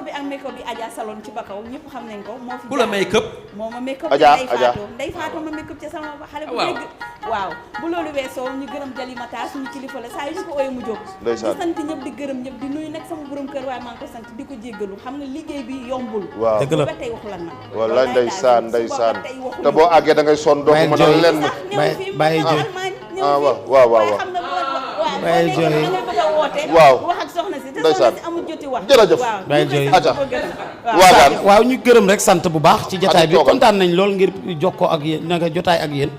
bi ak make-up bi Adja salon ci Bakaw ñëpp xam nañ ko moo fi ku la make-up moo ma make-up Ndey Fatou ma make-up ci sama xale bu dégg waaw bu loolu weesoo ñu gërëm Jalimata suñu kilifa la saa yu ñu ko ooyee mu jóg di sant ñëpp di gërëm ñëpp di nuyu nag sama borom kër waaye maa ngi ko sant di ko jéggalu xam nga liggéey bi yombul dëgg la ba tey waxu lan man wallaay ndeysaan te boo àggee da ngay sonn doo mën a leen bàyyi jooy waaw bàyyi jooy waaw wax ak soxna si te ndeysaan soxna si amul joti wax jërëjëf bàyyi jooy aca waaw ñu gërëm rek sant bu baax ci jotaay bi kontaan nañ lool ngir jokkoo ak yéen naka jotaay ak yéen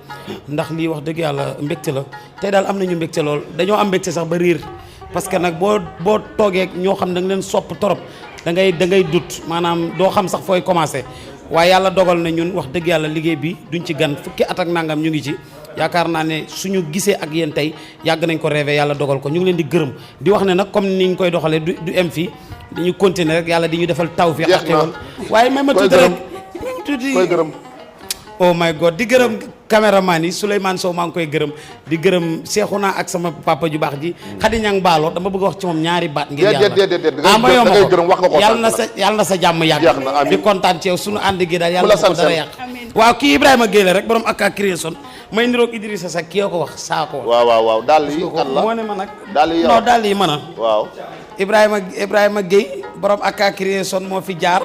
ndax lii wax dëgg yàlla mbégte la tey daal am nañu mbégte lool dañoo am mbégte sax ba riir parce que nag boo toogee ñoo xam da nga leen sopp torop da ngay dut maanaam doo xam sax fooy commencé waaye yàlla dogal na ñun wax dëgg yàlla liggéey bi duñ ci gan fukki at ak nangam ñu ngi ci yaakaar naa ne suñu gisee ak yéen tey yàgg nañ ko rêvé yàlla dogal ko ñu ngi leen di gërëm di wax ne nag comme ni ñu koy doxalee du em fii dañu continuer rek yàlla di ñu defal tawfiq ak xéwal waaye may ma tuuti rek tuuti koy gërëm oh my god di gërëm caméraman yi Souleymane Sow maa ngi koy gërëm di gërëm Cheikhouna ak sama papa ju baax ji Khady Niang Baalo dama bëgg a wax ci moom ñaari baat ngir yàlla ma yomb ko yàlla na sa jàmm yàgg di kontaan ci yow suñu ànd gi daal yàlla na ko dara yàq waaw kii Ibrahima Gueye la rek borom ak création may niroog Idrissa Seck kii ko wax saa ko waaw dàll yi kan la moo ne ma nag dàll yi non dàll yi mën a waaw Ibrahima Gueye borom ak création moo fi jaar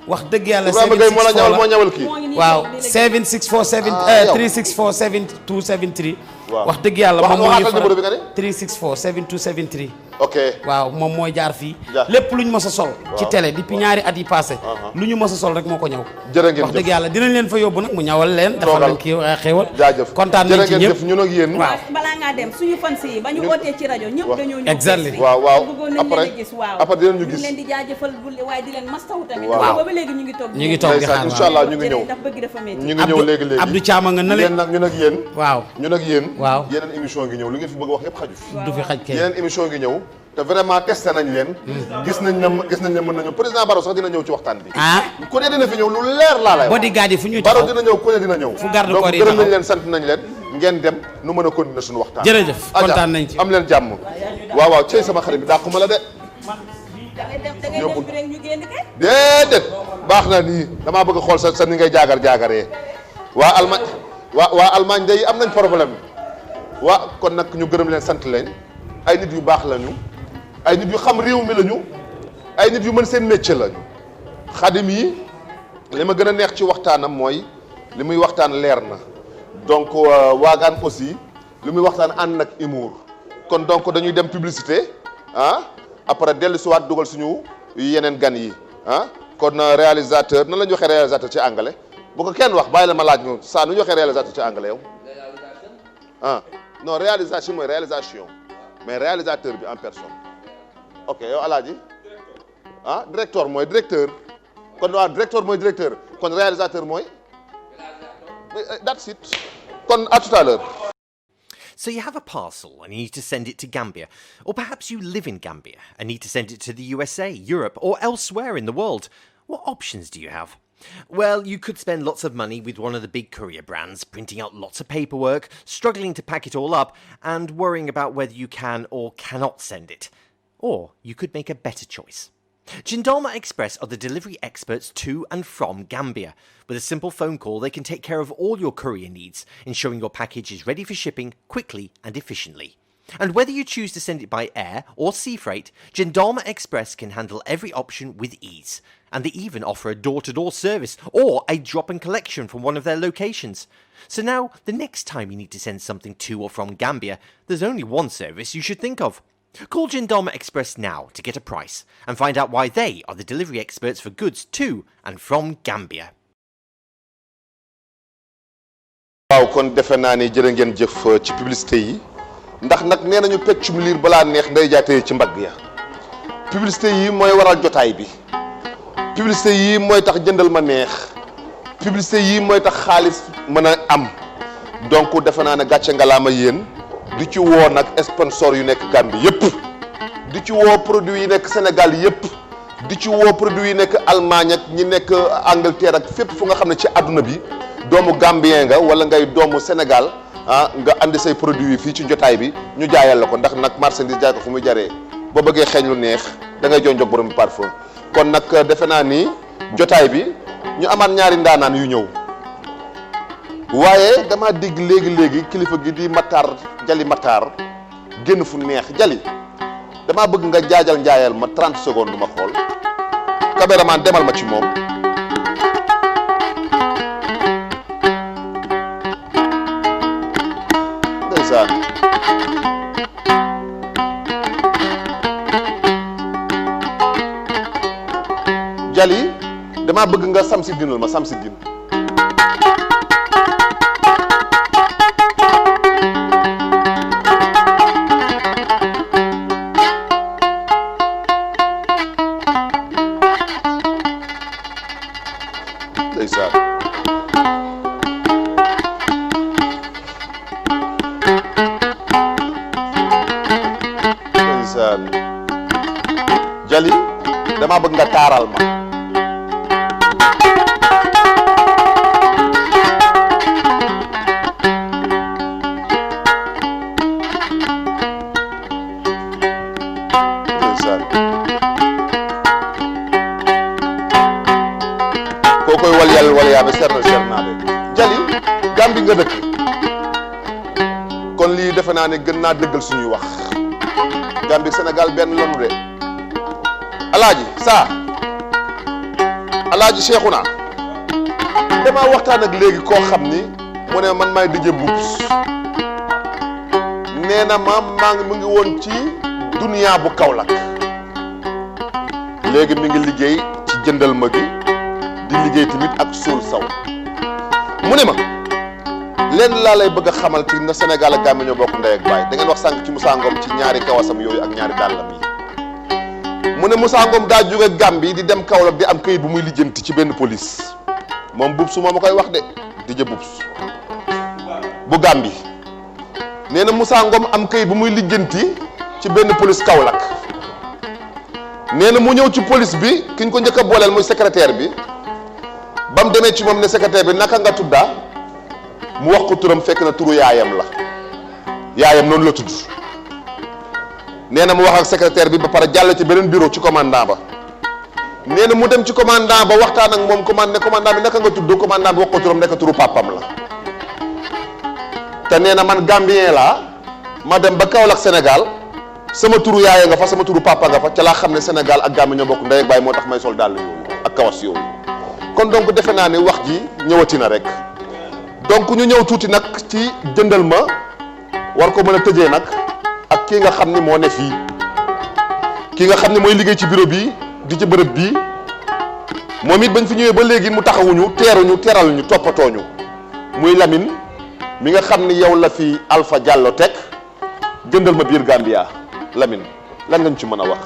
wax dëgg yàlla Ibrahima Gueye moo la ñawal moo ñawal kii waaw 764 364 7273 wax dëgg yàlla moom moo ñu faral 364 7273 ok waaw moom mooy jaar fii lépp lu ñu mës a sol ci télé depuis ñaari at yi passé lu ñu mës a sol rek moo ko ñaw jërë ngeen wax dëgg yàlla dinañ leen fa yóbbu nag mu ñawal leen defal leen kii xéewal jaajëf kontaan nañ ci ñëpp ñun ak yéen waaw balaa ngaa dem suñu fans yi ba ñu wootee ci rajo ñëpp dañoo ñëw exactly waaw bëggoon nañ leen gis après dinañ ñu ñu gis leen di jaajëfal bu waaye di leen mastaw tamit waaw ba léegi ñu ngi toog ñu ngi toog di xaar inshallah ñu ngi ñëw ndax bëgg dafa metti ñu ngi ñëw léegi Abdou Thiam nga na leen nag ñun ak yéen waaw ñun ak yéen waaw yeneen émission ngi ñëw li ngeen fi bëgg a wax yëpp xaju fi du fi xaj kay yeneen émission ngi ñëw te vraiment testé nañ leen. gis nañ ne mën nañu président Barrow sax dina ñëw ci waxtaan bi. ku ne dina fi ñëw lu leer laa lay wax. bodyguard yi fu ñuy taxaw Barrow dina ñëw ku ne dina ñëw. fu garde donc corps yi gërëm taxaw nañ leen sant nañ leen ngeen dem nu mën a continuer suñu waxtaan. jërëjëf kontaan nañ ci am leen jàmm. waaw cey sama xarit bi dàquma la de. yóbbul rek ñu génn kay. déedéet baax na nii damaa bëgg a xool sa ni ngay jaagaree waa Allemagne day am nañ problème kon nag ñu gërëm leen sant leen ay nit yu baax lañu ay nit yu xam réew mi lañu ay nit yu mën seen métier lañu. Xadim yi li ma gën a neex ci waxtaanam mooy li muy waxtaan leer na donc waagaan aussi li muy waxtaan ànd nag humour kon donc dañuy dem publicité après dellu si waat dugal suñu yeneen gan yi kon réalisateur nan la ñu waxee réalisateur ci anglais bu ko kenn wax bàyyi la ma laaj ñu saa nu ñu waxee réalisateur ci anglais yow non réalisation mooy réalisation mais réalisateur bi en personne ok yow Alaaji directeur mooy directeur kon directeur mooy directeur kon réalisateur mooy that's it kon à tout à l'heure. So you have a parcel and you need to send it to Gambia. Or perhaps you live in Gambia and need to send it to the USA, Europe, or elsewhere in the world. What options do you have? Well, you could spend lots of money with one of the big courier brands, printing out lots of paperwork, struggling to pack it all up, and worrying about whether you can or cannot send it. Or you could make a better choice. Jindalma Express are the delivery experts to and from Gambia. With a simple phone call, they can take care of all your courier needs, ensuring your package is ready for shipping quickly and efficiently. And whether you choose to send it by air or sea freight, Jindalma Express can handle every option with ease. And they even offer a door-to-door service or a drop and collection from one of their locations. So now, the next time you need to send something to or from Gambia, there's only one service you should think of. Call Jindalma Express now to get a price and find out why they are the delivery experts for goods to and from Gambia. waaw kon defe naa ni jërë ngeen jëf ci publicité yi ndax nag nee nañu peccum liir balaa neex nday jaatee ci mbagg ya publicité yi mooy waral jotaay bi publicité yi mooy tax jëndal ma neex publicité yi mooy tax xaalis mën a am donc defe naa ne gàcce ngalaama yéen di ci woo nag sponsor yu nekk Gambie yëpp di ci woo produit yi nekk Sénégal yëpp di ci woo produit yi nekk Allemagne ak ñi nekk Angleterre ak fépp fu nga xam ne ci àdduna bi doomu Gambien nga wala ngay doomu Sénégal nga andi say produit yi fii ci jotaay bi ñu jaayal la ko ndax nag marchandise jaay ko fu muy jaree boo bëggee xeeñ lu neex da ngay jonjog borom parfum kon nag defe naa ni jotaay bi ñu amaat ñaari ndaanaan yu ñëw waaye dama dégg léegi kilifa gi di Jali Matar génn fu neex Jali dama bëgg nga jaajal njaayal ma 30 secondes ma xool caméraman demal ma ci moom ndeysaan Jali dama bëgg nga samsi dinal ma samsi din ndeysaan ndeysaan Jali dama bëgg nga taaral ma ndeysaan koo koy wal yaa ba ser naa de Jali Gàmbi nga dëkk kon lii defe naa ne gën naa dëggal suñuy wax Gàmbi Sénégal benn lanu de alaaji Cheikhouna dama waxtaan ak léegi koo xam ni mu ne man maay DJ Boubs nee na mu ngi woon ci Dunia bu Kaolack léegi mi ngi liggéey ci jëndal ma gi di liggéey tamit ak Soul Saw mu ne ma leen laa lay bëgg a xamal ci na Sénégal ak Gambie ñoo bokk ndey ak baay da ngeen wax sànq ci Moussa Ngom ci ñaari kawasam yooyu ak ñaari dàllam yi mu ne Moussa Ngom daa jóge Gambie di dem Kaolack di am këyit bu muy lijjanti ci benn police moom Boubs moo ma koy wax de DJ Boubs bu Gambie nee na Moussa Ngom am këyit bu muy lijjanti ci benn police Kaolack nee na mu ñëw ci police bi ki ñu ko njëkk a booleel muy secrétaire bi ba mu demee ci moom ne secrétaire bi naka nga tuddaa mu wax ko turam fekk na turu yaayam la yaayam noonu la tudd nee na mu wax ak secrétaire bi ba pare jàll ci beneen bureau ci commandant ba nee na mu dem ci commandant ba waxtaan ak moom commandant bi naka nga tudd commandant bi wax ko turam nekk turu papam la te nee na man Gambien laa ma dem ba Kaolack Sénégal sama turu yaaya nga fa sama turu papa nga fa ca laa xam ne Sénégal ak Gambie ñoo bokk ndey ak baay moo tax may sol dàll yooyu ak kawas yooyu kon donc defe naa ne wax ji ñëwati na rek donc ñu ñëw tuuti nag ci jëndal ma war ko mën a tëjee nag ak kii nga xam ni moo ne fii kii nga xam ne mooy liggéey ci bureau bi di ci bërëb bii moom it bañ fi ñëwee ba léegi mu taxawuñu teeruñu teral ñu toppatoo ñu muy Lamine mi nga xam ni yow la fi Alpha Diallo teg jëndal ma biir Gambia Lamine lan nga ñu ci mën a wax.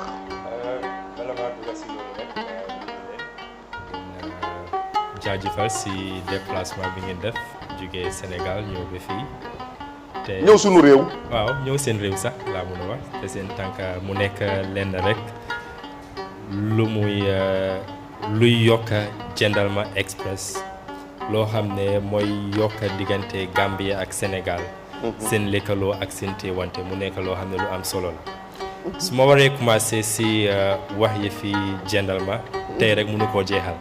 bala maa dugg si loolu rek jaajëfal si déplacement bi ngeen def jógee Sénégal ñëw ba fii. te ñëw sunu réew. waaw ñëw seen réew sax laa mën a wax te seen tànk mu nekk lenn rek lu muy luy yokk Gentleman Express loo xam ne mooy yokk diggante Gambie ak Sénégal. seen lëkkaloo ak seen teewante mu nekk loo xam ne lu am solo la. su ma waree commencé si wax yi fi Gentleman tey rek mënu koo jeexal.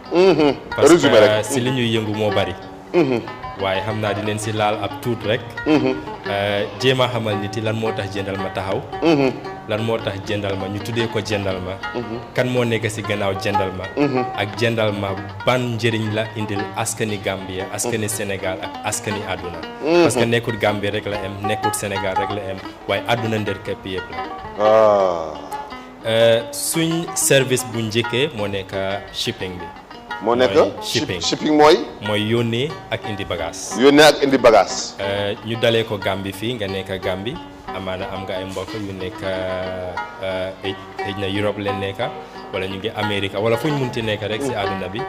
parce que si li ñuy yëngu moo bari. waaye xam naa dinañ si laal ab tuut rek. jéem a xamal nit yi lan moo tax Gentleman taxaw. lan moo tax Gentleman ñu tuddee ko Gentleman. kan moo nekk si gannaaw Gentleman. ak Gentleman ban njëriñ la indil askani Gambia askani Sénégal ak askani àdduna. parce que nekkut Gambie rek la am nekkut Sénégal rek la am waaye àdduna ndër képp yëpp la. suñ service bu njëkkee moo nekk shipping bi. moo nekk shipping mooy yónnee ak indi bagage. yónnee ak indi bagage. ñu dalee ko Gambie fii nga nekk Gambie amaana am nga ay mbokk yu nekk xëy na Europe leen nekk wala ñu ngi Amérique wala fu ñu munti nekk rek si àdduna bi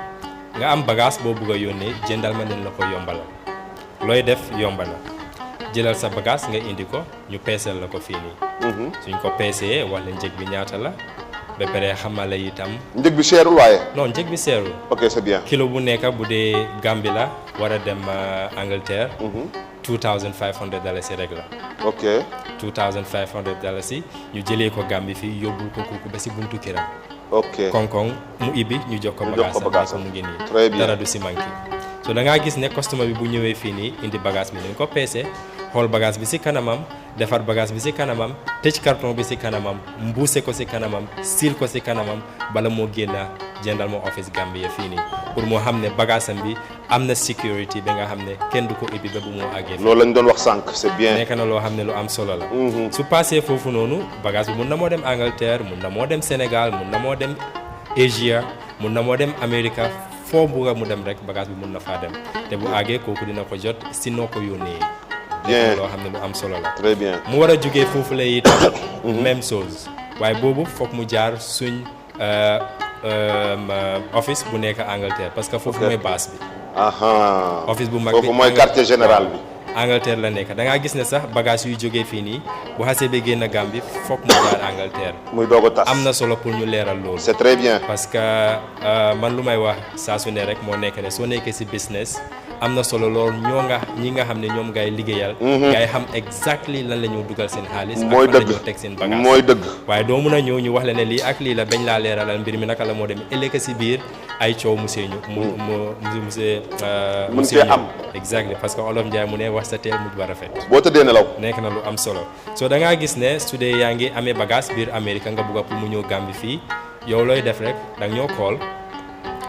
nga am bagage boo bugg a yónnee Gentleman nañ la ko yombalal looy def yomba na jëlal sa bagage nga indi ko ñu peesal la ko fii nii. suñ ko peesee wax la njëg bi ñaata la. ba pare xamale itam. njëg bi seerul waaye. non njëg bi seerul. ok c'est bien. kilo bu nekk bu dee Gambie la war a dem Angleterre. $2,500 rek la. ok. $2,500 ñu jëlee ko Gambie fii yóbbul ko kooku ba si buntu këram. ok koŋ-koŋ mu ibbi ñu jox ko bagage mu ngi nii. très bien dara du si manqué. so da ngaa gis ne customer bi bu ñëwee fii nii indi bagage bi nañ ko peese xool bagage bi si kanamam. defar bagage bi ci kanamam tëj carton bi ci kanamam mbuuse ko ci kanamam siil ko ci kanamam bala moo génna Gentleman office Gambia fii nii pour moo xam ne bagage am bi am na sécurité ba nga xam ne kenn du ko ubbi ba bu moo àggee. loolu lañ doon wax sànq c'est bien. nekk na loo xam ne lu am solo la. su passé foofu noonu bagage bi mun na moo dem Angleterre mun na moo dem Sénégal mun na moo dem Asia mun na moo dem Amérique foo bugga mu dem rek bagage bi mun na faa dem te bu àggee kooku dina ko jot si noo ko yónnee. bien loo xam ne lu am solo la. très bien mu war a jógee foofu la itam. même chose waaye boobu foog mu jaar suñ office bu nekk Angleterre parce que foofu mooy base bi. office bu mag bi foofu mooy quartier général bi. Angleterre la nekk da ngaa gis ne sax bagage yuy jógee fii nii bu xasee ba génn Gambie foog mu jaar Angleterre. muy doog a tas am na solo pour ñu leeral loolu. c'est très bien. parce que man lu may wax saa su ne rek moo nekk ne soo nekkee ci business. am na solo lool ñi nga xam ne ñoom ngay liggéeyal. ngay xam exactly lan la ñu dugal seen xaalis. mooy dëgg ak lan la ñu teg seen bagage. mooy dëgg. waaye doo mun a ñëw ñu wax la ne lii ak lii la bañ laa leeralal mbir mi naka la moo dem ëllëg si biir ay coow monsieur ñu. monsieur mën cee am exactly parce que olof Njaay mu ne wax sa teel mujj ba rafet. boo tëddee nelaw. nekk na lu am solo soo da ngaa gis ne su dee yaa ngi amee bagage biir Amérique nga bugg a pour mu ñëw Gambie fii yow looy def rek da nga ñoo call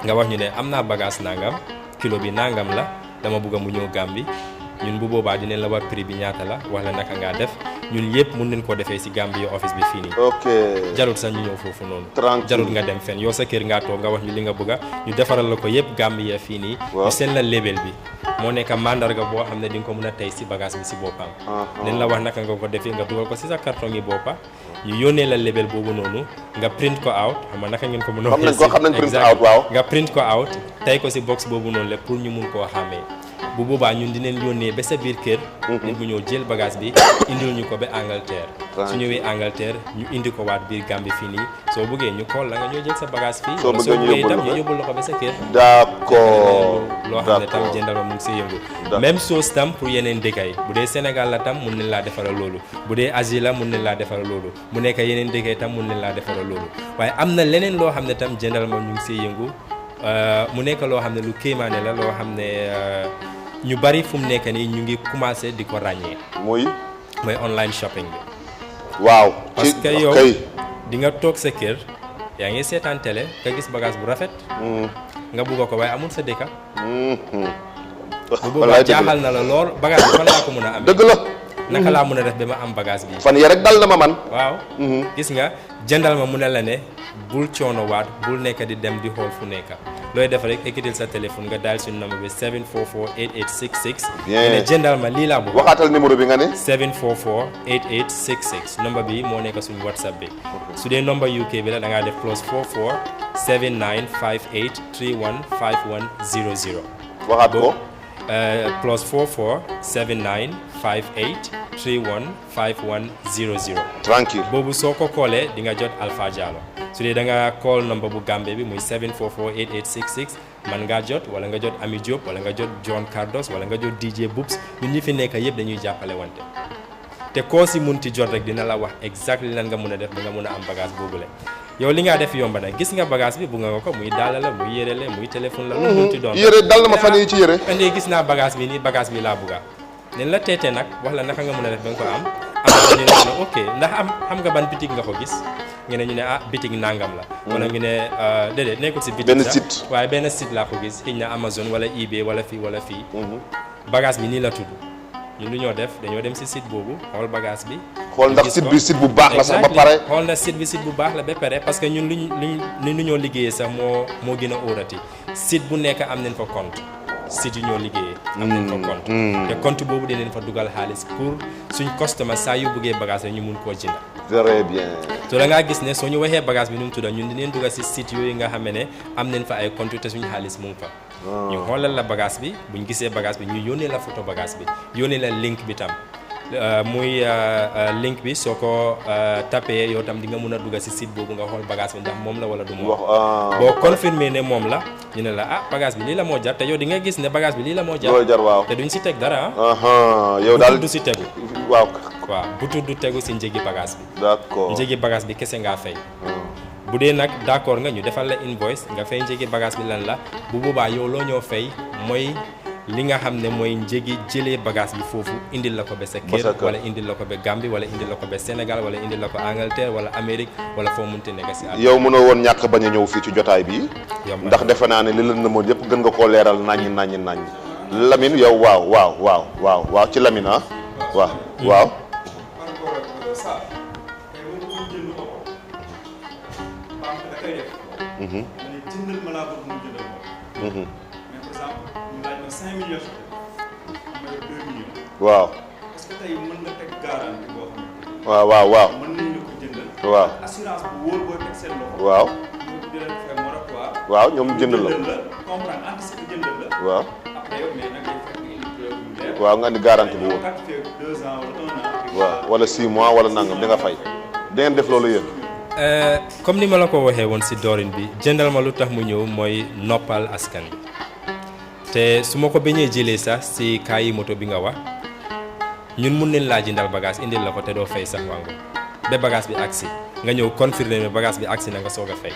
nga wax ñu ne am naa bagage nangam kilo bi nangam la dama bugg a mu ñëw Gambie ñun bu boobaa dinañ la wax prix bi ñaata la wax la naka ngaa def ñun yëpp mun nañ koo defee si Gambie office bi fii nii. ok jarut sax ñu ñëw foofu noonu. tranquille jarut nga dem fenn yow sa kër ngaa toog nga wax ñu li nga bëgg a ñu defaral la ko yëpp Gambie fii nii. ñu seen la label bi moo nekk mandarga boo xam ne di nga ko mën a tey si bagage bi si boppam. nañ la wax naka nga ko defee nga dugal ko si sa carton yi boppa ñu yónnee la label boobu noonu nga print ko out xam nga naka ngeen ko mën a. xam nañ print out waaw. nga print ko out tey ko si box boobu noonu la pour ñu mun koo xàmmee bu boobaa ñun dinañ yónnee ba sa biir kër. nit bu ñëw jël bagage bi indil ñu ko ba Angleterre. su ñëwee Angleterre ñu indi ko waat biir Gambie fii nii soo bëggee ñu call la nga ñoo jël sa bagage fii. soo bëggee itam ñu yóbbul la ko ba sa kër. d'accord loo xam ne tam jëndal ma mu ngi siy yëngu. même chose tam pour yeneen dëkk yi bu dee Sénégal la tam mun nañ laa defaral loolu bu dee Asie la mun nañ laa defaral loolu mu nekk yeneen dëkk yi tam mun nañ laa defaral loolu waaye am na leneen loo xam ne tam jëndal ma ñu ngi siy yëngu mu nekk loo xam ne lu kéemaane la loo xam ne ñu bari fu mu nekk nii ñu ngi commencé di ko ràññee. mooy online shopping bi. waaw parce que yow di nga toog sa kër yaa ngi seetaan télé nga gis bagage bu rafet. nga bugg ko waaye amul sa dëkk. bu boobaa jaaxal na la lool bagage bi fan laa ko mën a amee. dëgg la. naka laa mën a def ba ma am bagage bi. fan yii rek dal na ma man. waaw. gis nga jëndal ma mu ne la ne bul coono waat bul nekk di dem di xool fu nekk looy def rek ekkitil sa téléphone nga daal suñu numéro bi 744 8866. bien ne jëndal ma lii laa bëgg. waxaatal numéro bi nga ne. 744 8866 number bi moo nekk suñu WhatsApp bi. su dee number UK bi la da ngaa def +44 7958 31 5100. waxaat ko. +44 7958 31 5100. tranquille boobu soo ko koolee di nga jot Alpha Diallo su dee da nga call number bu Gambie bi muy 744 8866 man ngaa jot wala nga jot Ami Diop wala nga jot John Cardos wala nga jot DJ Boobs ñun ñi fi nekk yëpp dañuy jàppale wante te koo si munti jot rek dina la wax exactly lan nga mun a def ba nga mun a am bagage boobule. yow li nga def yomba na gis nga bagage bi bu nga ko muy daala la muy yére la muy téléphone la. lu munti doon yére dal na ma fan yi ci yére. andi gis naa bagage bi nii bagage bi laa bugga ne la teete nag wax la naka nga mën a def ba nga ko am na ñu ne ok ndax xam nga ban bitig nga ko gis nga ne ñu ne bitig nangam la. wala ñu ne déedéet nekkul si bitig. benn site waaye benn site laa ko gis xëy na Amazon wala eBay wala fii wala fii. bagage bi nii la tudd ñun lu ñoo def dañoo dem si site boobu xool bagage bi. xool ndax site bi site bu baax la sax ba pare. xool ndax site bi site bu baax la ba pare parce que ñun lu ñoo liggéeyee sax moo gën a óorati site bu nekk am nañ fa compte. site yu ñoo liggéeyee am nañ fa compte te compte boobu dinañ fa dugal xaalis pour suñ customer saa yu bëggee bagage ñu mun koo jënd. très bien. so da ngaa gis ne soo ñu waxee bagage bi nu mu tudda ñun dinañ dugal si site yooyu nga xam ne am nañ fa ay compte te suñu xaalis mu ngi fa. ñu xoolal la bagage bi buñ gisee bagage bi ñu yónnee la photo bagage bi yónnee la link bi tam muy link bi soo ko tapé yow tam di nga mun a dugg si site boobu nga xool bagage bi ndax moom la wala du moom. boo confirmé ne moom la ñu ne la bagage bi lii la moo jar te yow di nga gis ne bagage bi lii la moo jar. waaw te duñ si teg dara yow daal du si tegu. waaw bu tudd tegu si njëgi bagage bi. d'accord njëgi bagage bi kese ngaa fay. bu dee nag d'accord nga ñu defal la invoice nga fay njëgi bagage bi lan la bu boobaa yow loo ñoo fay mooy li nga xam ne mooy njëgi jëlee bagage bi foofu indil la ko ba sa kër wala indil la ko ba Gambie wala indil la ko ba Sénégal wala indil la ko Angleterre wala Amérique wala foo munti nekk si àdduna. yow mënoo woon ñàkk bañ a ñëw fii ci jotaay bi ndax defe naa ne li leen na moon yëpp gën nga koo leeral naññi Lamine yow waaw ci Lamine waaw jëndal ma laa bëgg mu jëndal ma. mais par exemple ñu laaj ma 5 millions am na 2 millions. waaw. est-ce que tey mën nga teg garantie boo xam ne. waaw. mën nañu la ko jëndal. waaw assurance bu wóor boo teg seen loxo. waaw. ñoom di leen fay moratoire. waaw ñoom jëndal la comprendre anticiper jëndal la. waaw. après yow mais nag day fekk une preuve bu leer. waaw nga andi garantie bu wóor. 2 ans wala 1 an. waaw wala 6 mois wala nangam di nga fay. da ngeen def loolu yéen. comme ni ma la ko waxee woon si doorin bi jëndal ma lu tax mu ñëw mooy noppal askan bi te su ma ko bañee jëlee sax si kaayi moto bi nga wax ñun mun nañ laa jëndal bagage indil la ko te doo fay sax wango ba bagage bi agsi nga ñëw confirmer ne bagage bi agsi na nga soog a fay.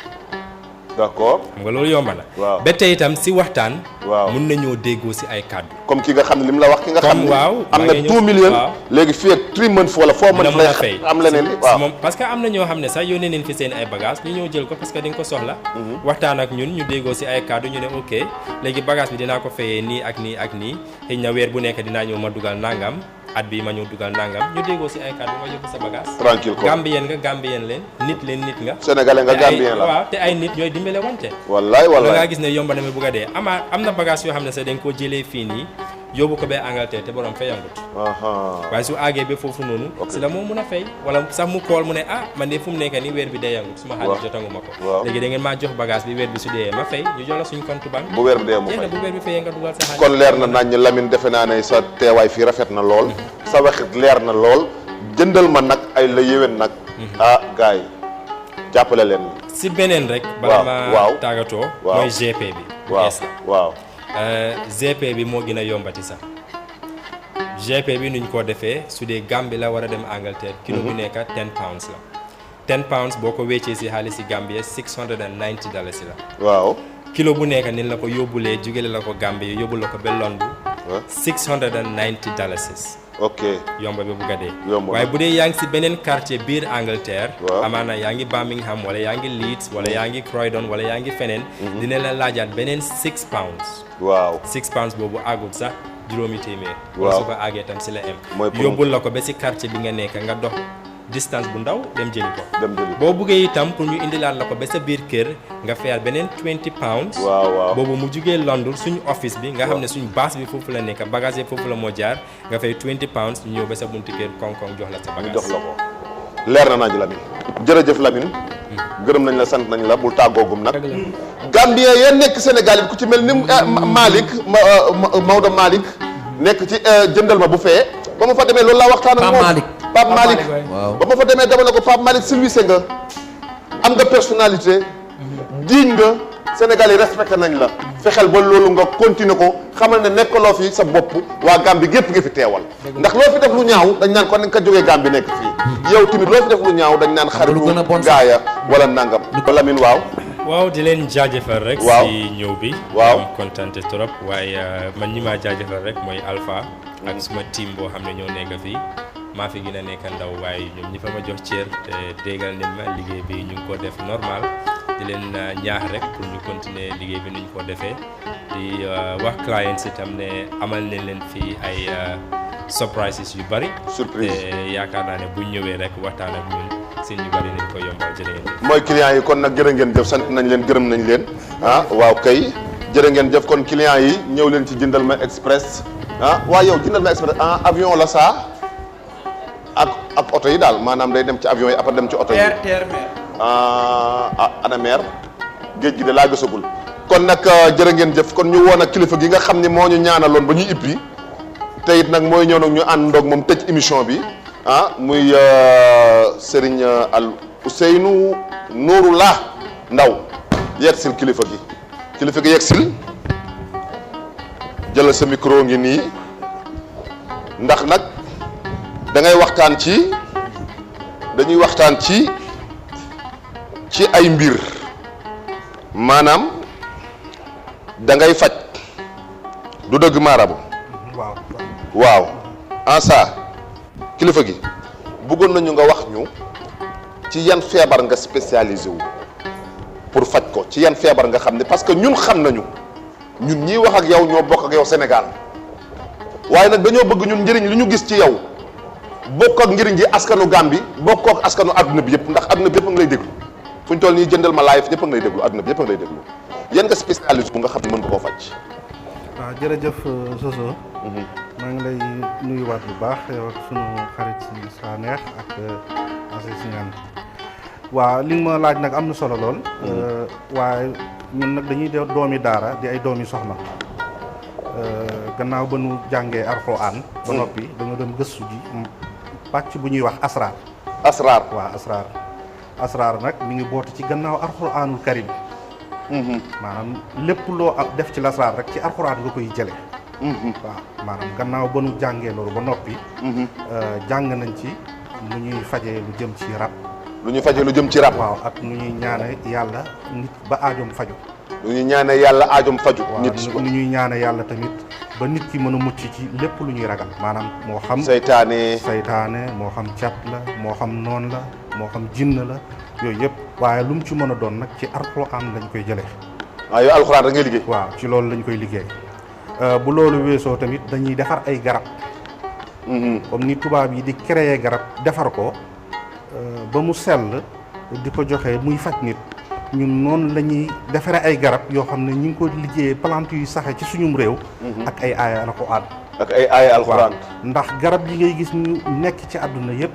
d'accord xam nga loolu yomba na. waaw ba tey itam si waxtaan. waaw mun nañoo déggoo si ay kàddu. comme ki nga xam ne li mu la wax ki nga xam ne waaw am na 2 millions léegi fii ak 3 months wala 4 months lay fay am leneen waaw moom parce que am na ñoo xam ne sax yónnee nañ fi seen ay bagage ñu ñëw jël ko parce que dañ ko soxla. waxtaan ak ñun ñu déggoo si ay kàddu ñu ne ok léegi bagage bi dinaa ko fayee nii ak nii ak nii xëy na weer bu nekk dinaa ñëw ma dugal nangam at bi ma ñëw dugal nangam ñu déggoo si ay kàddu nga yóbbu sa bagage. tranquille ko Gambien leen nit nga. sénégalais nga Gambien la waaw te ay nit ñooy dimbale wante. wallaay da ngaa gis ne yomba na ma bugg a dee am na bagage yoo xam ne sax dañ koo jëlee fii nii yóbbu ko ba Angleterre te borom fayangut waaye su àggee ba foofu noonu si la moo mun a fay wala sax mu kool mu ne man de fu mu nekk nii weer bi deeyangut suma xaalis jotanguma ko léegi da ngeen maa jox bagage bi weer bi su dee ma fay ñu jox la suñ compte banque bu weer bi dee mu fay bu weer bi fayee nga dugal sa xaalis kon leer na nañ Lamine defe naa ne sa teewaay fii rafet na lool sa waxit leer na lool jëndal ma nag ay la yéwén nag gars yi jàppale leen si beneen rek bala ma tàggatoo mooy GP bi waaw GP bi moo gën a yombati sax GP bi nuñ ko defee su dee Gambie la war a dem Angleterre kilo bu nekk 10 pounds la 10 pounds boo ko weccee si xaalis si Gambie $690 la waaw kilo bu nekk nin la ko yóbbulee jugale la ko Gambie yóbbul la ko ba London $690 ok yomba bi bugga dee waaye bu dee yaa ngi si beneen quartier biir Angleterre amaana yaa ngi Birmingham wala yaa ngi Leeds wala yaa ngi Croydon wala yaa ngi feneen dina la laajaat beneen 6 pounds waaw 6 pounds boobu àggul sax juróomi téeméer wala su ko àggee tam si la em yóbbul la ko ba si quartier bi nga nekk nga dox distance bu ndaw dem jëli ko boo buggee itam pour ñu indilaat la ko ba sa biir kër nga fayal beneen 20 pounds boobu mu jugee London suñu office bi nga xam ne suñu base bi foofu la nekk bagage yi foofu la moo jaar nga fay 20 pounds ñu ñëw ba sa buntu kër koŋ-koŋ jox la sa bagage jox la ko leer na nañu Lamine jërëjëf Lamine gërëm nañ la sant nañ la bul tàggoogum nag Gambien yeen nekk Sénégal ku ci mel ni Malick Maodo Malick nekk ci jëndal ma bu fee ba ma fa demee loolu laa waxtaan ak moom Pape Malick ba ma fa demee dama ne ko Pape Malick silvissé nga am nga personnalité digne nga Sénégal yi respecté nañ la fexeel ba loolu nga continuer ko xamal ne nekkaloo fi sa bopp waa Gambie gépp nga fi teewal ndax loo fi def lu ñaaw dañ naan kon ka jógee Gambie nekk fii yow tamit loo fi def lu ñaaw dañ naan xaritu gaaya wala nangam Lamine waaw di leen jaajëfal rek si ñëw bi am kontaan trop waaye man ñi maa jaajëfal rek mooy Alpha ak suma team boo xam ne ñoo nekk fii maa fi gën a nekk ndaw waaye ñoom ñi fa ma jox cër te déggal nañ ma liggéey bi ñu ngi ko def normal di leen ñaax rek pour ñu continuer liggéey bi nuñ ko defee di wax clients itam ne amal nañ leen fii ay surprises yu bari surprise te yaakaar naa ne buñ ñëwee rek waxtaan ak ñun si ñu bari nañ ko yombal jërë ngeen jëf mooy clients yi kon nag jërë ngeen jëf sant nañ leen gërëm nañ leen waaw kay jërë ngeen jëf kon clients yi ñëw leen ci jëndal ma express waaw yow jëndal ma express avion la saa ak oto yi daal maanaam day dem ci avion yi après dem ci oto yi terre mer ana mer géej gi de laa gisagul kon nag jërë ngeen jëf kon ñu woon ak kilifa gi nga xam ne moo ñu ñaanaloon ba ñu ibbi te it nag mooy ñëw nag ñu ànd ndoog moom tëj émission bi muy Serigne Al Ousseynou Nouroulah Ndaw yegsil kilifa gi yegsil jëlal sa micro ngi nii ndax nag dañuy waxtaan ci ay mbir maanaam da ngay faj du dëgg maarabu waaw ansa kilifa gi bëggoon nañu nga wax ñu ci yan feebar nga spécialisé wu pour faj ko ci yan feebar nga xam ne parce que ñun xam nañu ñun ñii wax ak yow ñoo bokk ak yow Sénégal waaye nag dañoo bëgg ñun njëriñ li ñu gis ci yow bokk ak njëriñ ji askanu Gambie bokk ak askanu adduna bi yëpp ndax adduna bi yëpp a ngi lay déglu fu ñu toll nii jëndal ma live ñëpp a ngi lay déglu adduna bi yëpp a ngi lay déglu yan nga spécialiste bu nga xam ne mën nga koo faj. waaw jërëjëf Soso. maa ngi lay nuyuwaat bu baax yow ak sunu xarit si Sanex ak Assis Niane. waaw li nga ma laaj nag am na solo lool. waaye ñun nag dañuy doomi daara di ay doomi soxna. gannaaw ba nu jàngee Alxuraan ba noppi dañoo dem gëstu ji pàcc bu ñuy wax asraar. waaw asraar nag mi ngi bootu ci gannaaw Alxuraanul Karim. maanaam lépp loo def ci lasraar rek ci Alxuraan nga koy jële waaw maanaam gannaaw ba nu jàngee loolu ba noppi. jàng nañ ci lu ñuy fajee lu jëm ci rab. waaw ak nu ñuy ñaane yàlla nit ba aajoom faju. lu ñuy ñaane yàlla aajoom faju. nit nu ñuy ñaane yàlla tamit ba nit ki mën a mucc ci lépp lu ñuy ragal maanaam moo xam. saytaane moo xam cat la moo xam noon la moo xam jinn la yooyu yëpp waaye lu mu ci mën a doon nag ci Alxuraan lañ koy jëlee. waaw yow Alxuraan da ngay liggéey. waaw ci loolu lañ koy liggéey bu loolu weesoo tamit dañuy defar ay garab. comme ni tubaab yi di créer garab defar ko ba mu sell di ko joxe muy faj nit ñun noonu la ñuy defaree ay garab yoo xam ne ñu ngi ko liggéeyee plante yu saxe ci suñum réew. ak ay aaya alxuraan. ak ay aaya alxuraan. ndax garab yi ngay gis ñu nekk ci àdduna yépp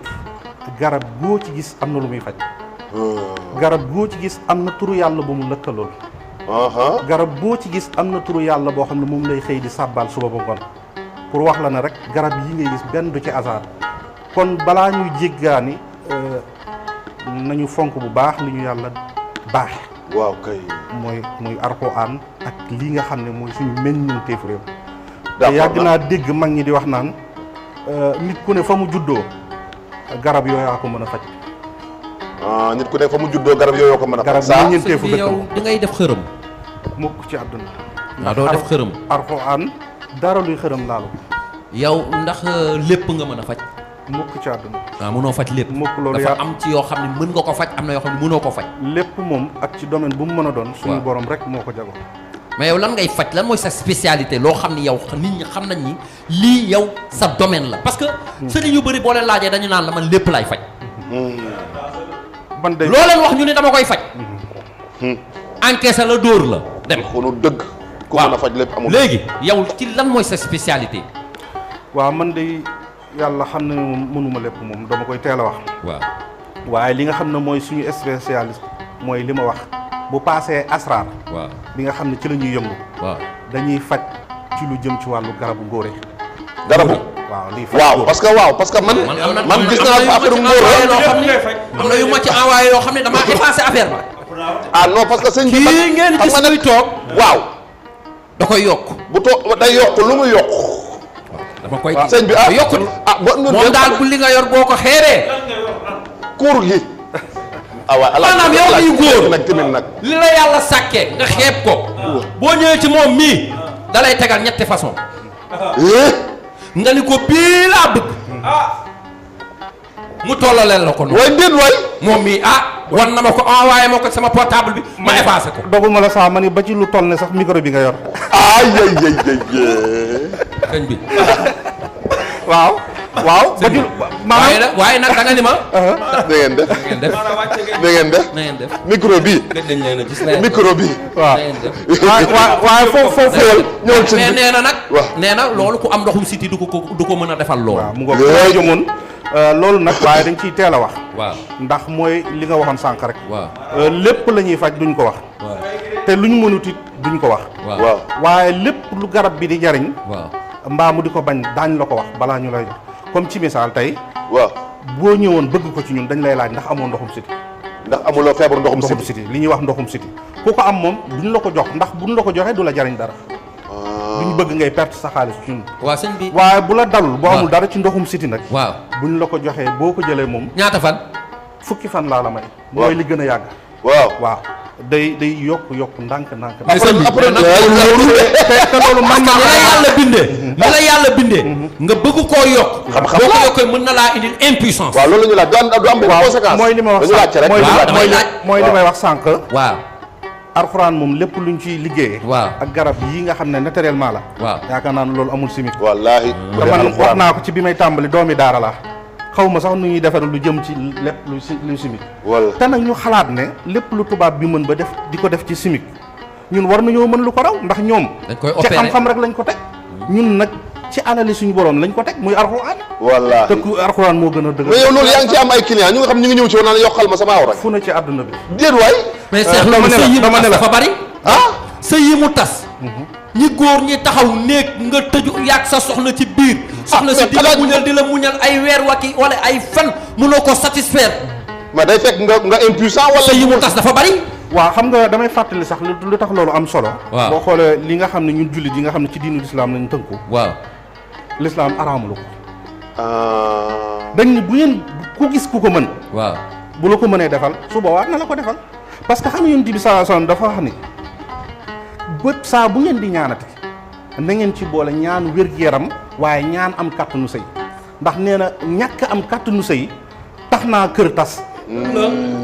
garab goo ci gis am na lu muy faj. garab goo ci gis am na turu yàlla ba mu lëkkalool. garab boo ci gis am na turu yàlla boo xam ne moom lay xëy di sàbbaal suba ba ngoon pour wax la ne rek garab yi ngay gis benn du ci hasard kon balaa ñuy jéggaani nañu fonk bu baax li ñu yàlla baaxe waaw kay mooy alxuraan ak lii nga xam ne mooy suñu meññeenteefu réew. te yàgg naa dégg mag ñi di wax naan nit ku ne fa mu juddoo garab yooyaa ko mën a faj. nit ku ne fa mu juddoo garab yooyu ko mën a. garab meññeenteefu dëkk yow da ngay def xërëm. mukk ci àdduna. waaw doo def xërëm. alxuraan dara luy xërëm laalu. yow ndax lépp nga mën a faj. mukk ci àdduna. waaw mënoo faj lépp. mukk loolu dafa am ci yoo xam ne mën nga ko faj am na yoo xam ne mënoo ko faj. lépp moom ak ci domaine bu mu mën a doon. suñu borom rek moo ko jagoo. mais yow lan ngay faj lan mooy sa spécialité loo xam ni yow nit ñi xam nañ ni lii yow sa domaine la parce que. sëriñ yu bëri boo leen laajee dañu naan la man lépp laay faj. ban day loo leen wax ñu ne dama koy faj. encaissé la dóor la dem. xonu dëgg. ku mën a faj lépp amul. léegi yow ci lan mooy sa spécialité. waaw man de yàlla xam ne moom mënuma lépp moom dama koy teel a wax. waaw waaye li nga xam ne mooy suñu spécialiste mooy li ma wax bu paasee asraar. waaw bi nga xam ne ci la ñuy yëngu. waaw dañuy faj ci lu jëm ci wàllu garabu ngóore. garabu. waaw lii faj waaw parce que man gis naa affaire ngóor am na yu ma ci envoyé yoo xam ne damaa effacé affaire ba. ah non parce que sëñ bi kii ngeen gis muy toog. waaw. da koy yokk. bu toog day yokk lu mu yokk. dama koy sëñ bi yokk moom daal bu li nga yor boo ko xeeree. kuur gi. maanaam yow miy góor nag tamit nag. li la yàlla sàkkee nga xeeb ko. boo ñëwee ci moom mii da lay tegal ñetti façon. nga ni ko bii laa bëgg. mu tollaleel la ko noonu. waay déet waay. moom mii wan na ma ko envoyé ma ko sama portable bi ma effacé ko. doguma la saa ma ni ba ci lu toll ne sax micro bi nga yor. ay sëñ bi. waaw. ba ci waaye nag da nga ni ma. da ngeen def. na ngeen def. micro bi. dañ leen a gis micro bi. waaw. na ngeen def. waaye foofu ñëwal sëñ bi mais nee na nag. waaw nee na loolu ku am ndoxum siti du ko mën a defal loolu. waaw mu ngoog loolu nag waaye dañ ciy teel a wax. waaw ndax mooy li nga waxoon sànq rek. waaw lépp la ñuy faj duñ ko wax. waaw te luñ mënut it duñ ko wax. waaw waaye lépp lu garab bi di jariñ. waaw mbaa mu di ko bañ daañ la ko wax balaa ñu lay jox comme ci misaal tey. waaw boo ñëwoon bëgg ko ci ñun dañ lay laaj ndax amoo ndoxum siti. ndax amuloo feebar ndoxum siti. li ñuy wax ndoxum siti ku ko am moom duñ la ko jox ndax buñ la ko joxee du la jariñ dara. duñ bëgg ngay perte sa xaalis ci ñun. waaw sëñ bi. waaye bu la dalul boo amul dara ci ndoxum siti nag. waaw buñ la ko joxee boo ko jëlee moom. ñaata fan. fukki fan laa la may. mooy li gën a yàgg. waaw day yokk ndànk. mais sëñ bi après te loolu man ni la yàlla bindee. ni la yàlla bindee. nga bëgg koo yokk. xam-xam boo ko yokkee mën na laa indil impuissance. waaw loolu la ñu laaj du am benn conséquence. mooy li ma wax sànq mooy li may wax sànq. waaw. alxuraan moom lépp luñ ciy liggéeyee. waaw ak garab yi nga xam ne naturellement la. waaw yaakaar naa ne loolu amul chimique. wallaahi. te man wax naa ko ci bi may tàmbali doomi daara la xaw ma sax nu ñuy defar lu jëm ci lépp lu chimique. wala te nag ñu xalaat ne lépp lu tubaab bi mën ba def di ko def ci chimique ñun war nañoo mën lu ko raw ndax ñoom. dañ koy ci opéré xam-xam rek lañ ko teg. ñun nag ci alali suñu borom lañ ko teg muy alxuraan. wallaahi te ku alxuraan moo gën a dëgg. mais yow loolu yaa ngi ci am ay clients ñu nga xam ñu ngi ñëw ci woon naan yokkal ma sama aw rek. fu na ci àdduna bi. déet waay. mais seex loolu sëy yi mu tas dafa bari. sëy yi mu tas. ñi góor ñi taxaw néeg nga tëju yàgg sa soxna ci biir. soxna si di la muñal ay weer wala ay fan mënoo ko satisfaire. mais day fekk nga impuissant wala. sëy yi mu tas dafa bari. waaw xam nga damay fàttali sax lu tax loolu am solo. waaw boo xoolee li nga xam ne ñun jullit yi nga xam ne ci diinu lislaam lañ tënku. waaw lislaam araamalu ko. dañ ni bu ngeen ku gis ku ko mën. waaw bu la ko mënee defal su boobaa na la ko defal parce que xam nga Yonent bi sallallahu alayhi wasallam dafa wax ni bët saa bu ngeen di ñaanati na ngeen ci boole ñaan wér-gu-yaram waaye ñaan am kàttanu sëy ndax nee na ñàkk am kàttanu sëy tax naa kër tas.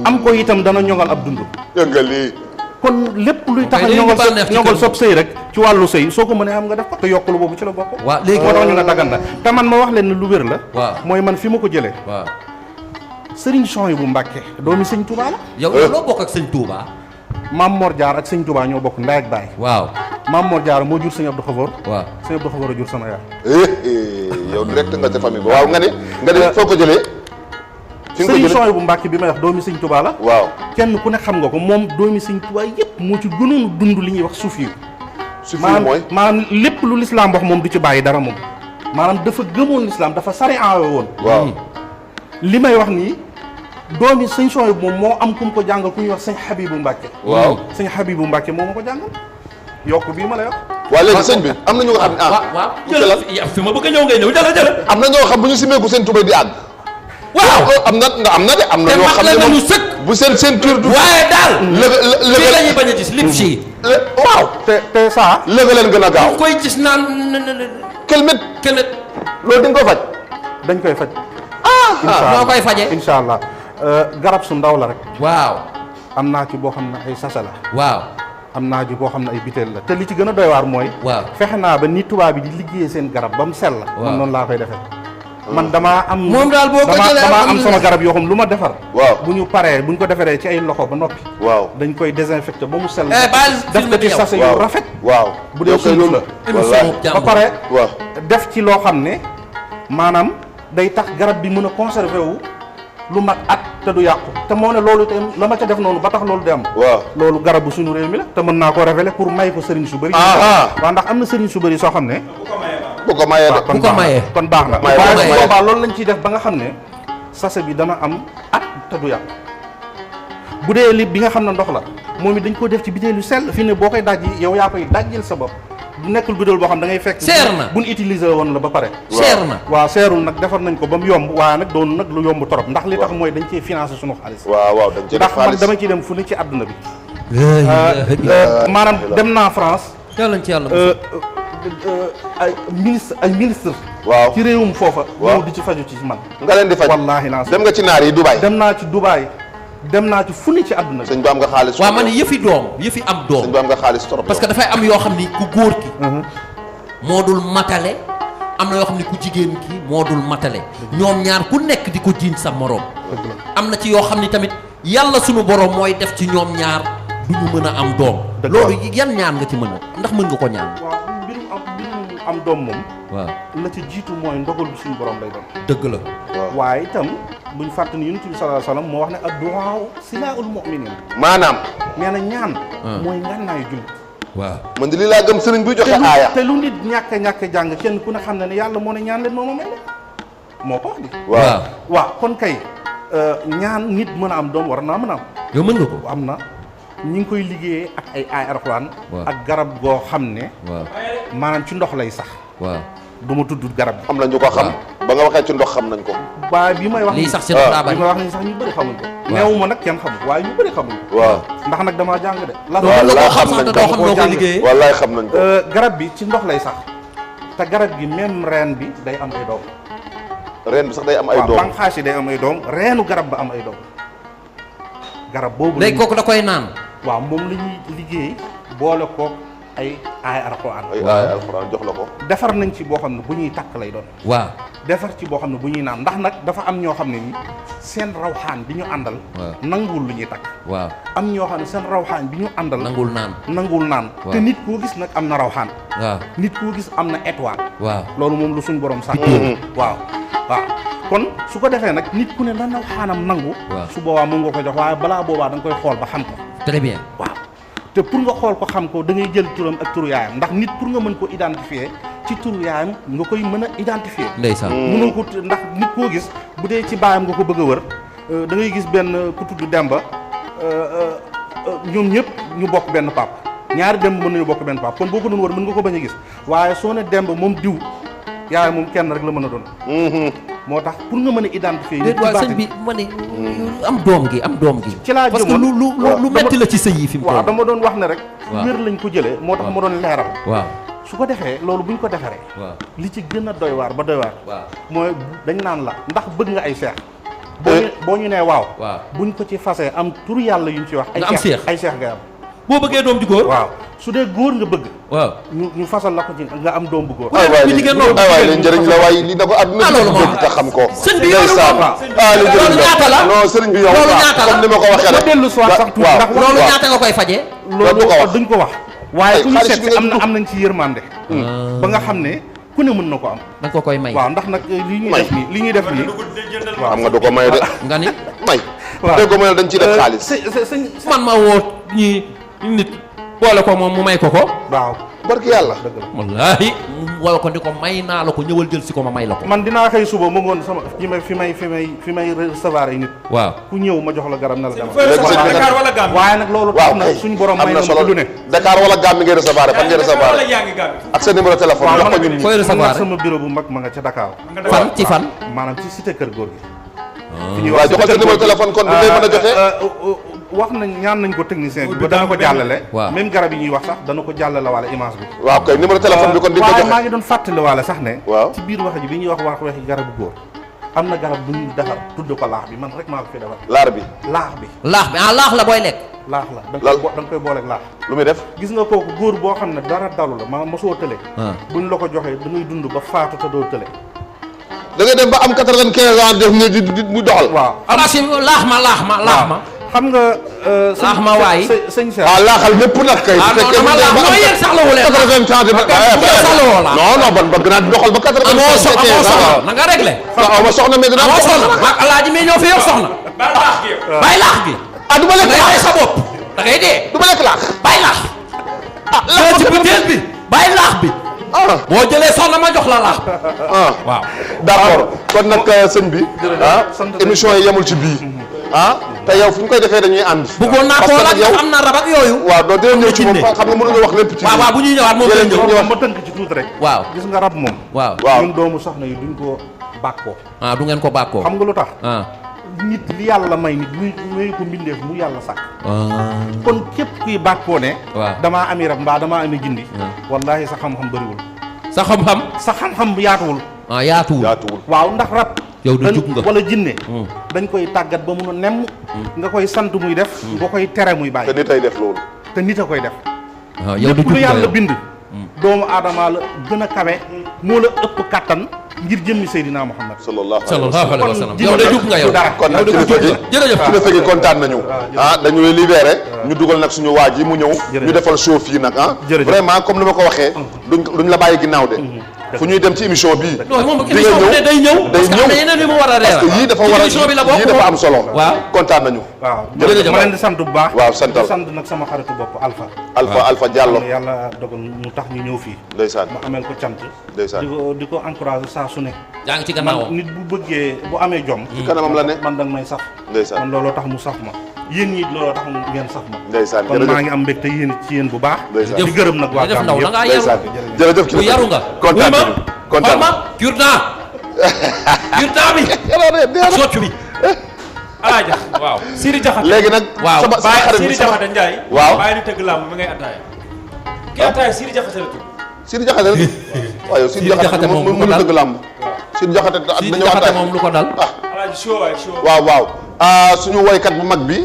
am ko itam dana ñoŋal ab dund. yëngali. kon lépp luy tax a ñoŋal sob sëy rek ci wàllu sëy soo ko mënee am nga def ko te yokkulu boobu ci la bokk. waaw léegi moo tax ñu ne dagan na te man ma wax leen ne lu wér la. waaw mooy man fi ma ko jëlee. waaw Sëriñ Souhaïbou Mbacké doomi sëñ Touba la. yow loo bokk ak sëñ Touba. Maam Mor Diarra ak sëñ Touba ñoo bokk ndey ak baay. waaw Maam Mor Diarra moo jur sëñ Abdou Khafor. waaw sëñ Abdou Khafor a jur sama yaay. yow direct nga ca famille ba waaw nga ne foo ko jëlee. fi nga ko sëriñ jëlee Sooy bu Mbàkke bi may wax doomi sëñ Touba la. waaw kenn ku ne xam nga ko moom doomi sëñ Touba yëpp moo ci gënoon dund li ñuy wax suuf yi. mooy maanaam lépp lu lislaam wax moom du ci bàyyi dara moom. maanaam dafa gëmoon lislaam dafa sari enwe woon. waaw li may wax nii doomi sëñ Sooy bu moom moo am ku mu ko jàngal ku ñuy wax sëñ Habibu Mbàkke. waaw sëñ Habibu Mbàkke moo ma ko jàngal yokk bii ma lay wax. waaw léegi sëñ bi am na ñu nga xam ne waaw jëlal fi ma bëgg a ñëw ngay ñëw jëlal am na ñoo xam bu ñu simeeku seen tubéy di àgg. waaw am na ñoo xam ne moom bu seen ceinture du. waaye daal. lëga la ñuy bañ a gis lip si. waaw te saa. lëga leen gën a gaaw. koy gis naan. kelmet loolu dañ ko faj. dañ koy faj. noo koy fajee. incha allah garab su ndaw la rek. waaw. am naa ci boo xam ne ay sasa la. waaw. am naa ci boo xam ne ay butéel la te li ci gën a doy waar mooy. waaw fexe naa ba ni tubaab bi di liggéeyee seen garab ba mu sell la. waaw man noonu laa koy defee. man damaa am. moom daal boo ko jëlee damaa am sama garab yoo xam lu ma defar. waaw bu ñu paree bu ñu ko defaree ci ay loxo ba noppi. waaw dañ koy désinfecté ba mu sell. def ko ci sachet yu rafet. waaw bu dee suñu la. ba pare def ci loo xam ne maanaam day tax garab bi mën a conservé wu lu mat at te du yàqu te moo ne loolu itam la ma ca def noonu ba tax loolu di am. waaw loolu garabu suñu réew mi la te mën naa ko révéler pour may ko sëriñ su bëri. waaw ndax am na sëriñ su bëri soo xam ne. bu ko mayee de kon baax na waaye su boobaa loolu lañ ciy def ba nga xam ne sachet bi dana am at te du yàqu bu dee li bi nga xam ne ndox la moom it dañ ko def ci bitéel yu sell fi ne boo koy dajji yow yaa koy dajjil sa bopp bu nekkul bidéel boo xam da ngay fekk seer na buñ utiliser woon la ba pare seer na waaw seerul nag defar nañ ko ba mu yomb waaye nag doonu nag lu yomb trop ndax li tax mooy dañ cee financer sunu xaalis waaw dañ cee def xaalis ndax man dama ciy dem fu ne ci àdduna bi maanaam dem naa France yàlla ci yàlla ay ministre waaw ci réewum foofa ñëw di ci faju ci man nga leen di faj wallaahi naa dem nga ci naar yi Dubaï dem naa ci Dubaï dem naa ci fu ne ci àdduna bi sëñ bi am nga xaalis waaw man yëfi doom yëfi am doom sëñ bi am nga xaalis trop parce que dafay am yoo xam ni ku góor ki moo dul matale am na yoo xam ni ku jigéen ki moo dul matale ñoom ñaar ku nekk di ko jiiñ sa moroom am na ci yoo xam ni tamit yàlla sunu borom mooy def ci ñoom ñaar du ñu mën a am doom loolu yan ñaan nga ci mën a ndax mën nga ko ñaan waaw mbirum am doom moom waaw la ci jiitu mooy ndogal bi suñu borom lay doon dëgg la waaye itam buñ fàtte ni yonent bi sallallahu alayhi wasallam moo wax ne ad-du'a silaahul mu'minin maanaam nee na ñaan mooy ngànnaayu jullit waaw man di lii laa gëm sëriñ buy joxe aaya te lu nit ñàkk jàng kenn ku ne xam ne ne yàlla moo ne ñaan leen mooma may moo ko wax di waaw kon kay ñaan nit mën a am doom war naa mën a am yow mën nga ko am na ñi ngi koy liggéeyee ak ay alxuraan ak garab goo xam ne maanaam ci ndox lay sax waaw du ma tudd garab bi am na ñu ko xam ba nga waxee ci ndox xam nañ ko waaye bi may wax lii sax ci ndox daa bari bi may wax ni sax ñu bëri xamuñ ko neewu ma nag kenn xamul waaye ñu bëri xamuñ ko waaw ndax nag damaa jàng de wallaay xam nañ ko wallaay xam nañ ko garab bi ci ndox lay sax te garab gi même reen bi day am ay doom reen bi sax day am ay doom banqaas yi day am ay doom reenu garab ba am ay doom garab boobu léegi kooku da koy naan waaw moom la ñuy liggéey boole kook ay alxuraan jox la ko defar nañ ci boo xam ne bu ñuy takk lay doon waaw defar ci boo xam ne bu ñuy naan ndax nag dafa am ñoo xam ne ni seen rawxaan bi ñu àndal nanguwul lu ñuy takk waaw am ñoo xam ne seen rawxaan bi ñu àndal nanguwul naan te nit koo gis nag am na rawxaan waaw nit koo gis am na étoile waaw loolu moom lu suñ borom sax waaw kon su ko defee nag nit ku ne la rawxaanam nangu su boobaa mën nga ko jox waaye balaa boobaa da nga koy xool ba xam ko très bien waaw te pour nga xool ko xam ko da ngay jël turam ak turu yaayam ndax nit pour nga mën ko identifier ci turu yaayam nga koy mën a identifier ndeysaan mënoo ko ndax nit koo gis bu dee ci baayam nga ko bëgg a wër da ngay gis benn ku tudd Demba ñoom ñëpp ñu bokk benn pap ñaari Demba mën nañu bokk benn pap kon boo ko doon wër mën nga ko bañ a gis waaye soo ne Demba moom diw yaay moom kenn rek la mën a doon moo tax pour nga mën a identifier nit waa sëñ bi ma ne am doom gi ci laa parce que lu metti la ci sëy yi fi mu waaw dama doon wax ne rek wér lañ ko jëlee moo tax ma doon leeral waaw su ko defee loolu bu ñu ko defaree li ci gën a doy waar ba doy waar mooy dañ naan la ndax bëgg nga ay seex boo ñu nee waaw buñ ko ci fasee am tur yàlla yuñ ci wax ay seex nga am boo bëggee doom ju góor waaw su dee góor nga bëgg waaw ñu fasal la ko ci nga am doom bu góor. waay li njëriñ la waay li na ko àdduna bi dégg te xam ko. sëñ bi yow loolu ñaata la non sëriñ bi yow loolu ñaata la comme ni ma ko waxee rek. dellu soir sax tuuti ndax loolu ñaata nga koy fajee. loolu duñ ko wax. waaye ku ñu seet si am nañ ci yërmande. ba nga xam ne ku ne mën na ko am. da nga ko koy may. waaw ndax nag li ñuy def nii. waaw xam nga du ko may de. nga ni may. waaw dégg ko may dañ ciy def xaalis. man ma woo ñi nit boole ko moom mu may ko ko. waaw barki yàlla. wallaahi wala ko ni ko may naa la ko ñëwal jël si ko ma may la ko. man dinaa xëy suba mu ngoon sama fi may recevoir ay nit. waaw ku ñëw ma jox la garab na la demal. Dakar wala Gambie. waaye nag loolu tax na suñu borom may na lu ne. Dakar wala Gambie ngay recevoir fan ngay recevoir ak sa numéro téléphone jox ko ñun. koy recevoir sama bureau bu mag ma nga ca Dakar. fan ci fan. maanaam ci cité kër góor gi. waaw joxal sa numéro téléphone kon bu ngay mën a jotee. wax nañ ñaan nañ ko technicien bi ba dana ko jàllale. waaw même garab yi ñuy wax sax dana ko jàllale wala image bi. waaw kay numéro téléphone bi kon di ko joxe. maa ngi doon fàttali wala sax ne. waaw ci biir wax ji bi ñuy wax waxi garabu góor am na garab bu ñu defar tudd ko laax bi man rek maa ko fi defar. laar bi. laax bi laax la booy lekk. laax la da nga koy booleeg laax. lu muy def. gis nga kooku góor boo xam ne dara dalu la ma mosoo tële. buñ la ko joxee dañuy dund ba faatu te doo tële. da ngay dem ba am 95 ans def ne di mu doxal. waaw am si laax ma. xam nga. laax ma waay sëñ Cheikh. waaw laaxal lépp nag kay. ah non dama laax mooy yéen sax la wu leen. 80 ans non non ban bëgg naa doxal ba 80 ans. amoo soxna na nga réglé. waaw ma soxna mais dinaa amoo soxna maag alaaji mi ñoo fi yor soxna. bàyyi laax gi. ah du ma lekk laax sa bopp da ngay dee. du ma lekk laax. bàyyi laax. ah laax ci butéel bi bàyyi laax bi. boo jëlee soxna ma jox la laax. waaw d'accord kon nag sëñ bi. émission yi yemul ci bii. te yow fu ñu koy defee dañuy ànd. bëggoon naa koo laaj am na rab ak yooyu. waaw doo dinañ ñëw ci moom xam nga mënuñu wax lépp ci. waaw bu ñuy ñëwaat moom lañ ñëw ma tënk ci tuuti rek. waaw gis nga rab moom. waaw ñun doomu soxna yi duñ ko bàkkoo. du ngeen ko bàkkoo. xam nga lu tax. nit li yàlla may nit muy ko mbindeef mu yàlla sàkk. kon képp kuy bàkkoo ne. damaa ami rab mbaa damaa ami gindi. wallaahi sa xam-xam bëriwul. sa xam-xam. sa xam-xam yaatuwul. yaatuwul. waaw ndax rab. yow du jug nga wala jinne dañ koy tàggat ba mun a nemm nga koy sant muy def nga koy tere muy bàyyi te nit ay def loolu te nit a koy def yow du jug lu yàlla bind doomu aadama la gën a kawe moo la ëpp kattan ngir jëmmi Seydina Muhammad sallallahu alayhi wa sallam yow de jug nga yow kon nag kilifa gi kontaan nañu dañuy libéré ñu dugal nag suñu waa ji mu ñëw ñu defal show fii nag vraiment comme ni ma ko waxee duñ la bàyyi ginnaaw de fu ñuy dem ci émission bii. non moom émission bi day ñëw. parce que am na yeneen yu mu war a leeral. parce que yii dafa war a yii dafa am solo. waaw kontaan nañu. waaw jërëjëf ma leen di sant bu baax. waaw santal sant nag sama xaritu bopp Alpha. Alpha Diallo. yàlla dogal mu tax ñu ñëw fii. ndeysaan ma ameel ko cant. ndeysaan di ko encouragé saa su ne. yaa ngi ci gannaawam nit bu bëggee bu amee jom. ci kanamam la ne man danga may saf. ndeysaan man looloo tax mu saf ma. yéen ñi looloo tax ngeen saf ma. ndeysaan kon maa ngi am mbégte yéen ci yéen bu baax. ndeysaan di gërëm nag waa Gambie yëpp. ndeysaan jërëjëf bu yaru nga. kontaan nañu kontaan ma cure-dent bi socc bi alaaja waaw Siri Jaxate léegi nag waaw sama xarit Siri Jaxate Njaay waaw bàyyi ni tëgg làmb mi ngay attaaya ki attaaya Siri Jaxate la tudd Siri Jaxate la waaw yow Siri Jaxate moom mu tëgg làmb Siri Jaxate dañoo attaaya moom lu ko dal alaaji show waay show waaw suñu woykat bu mag bi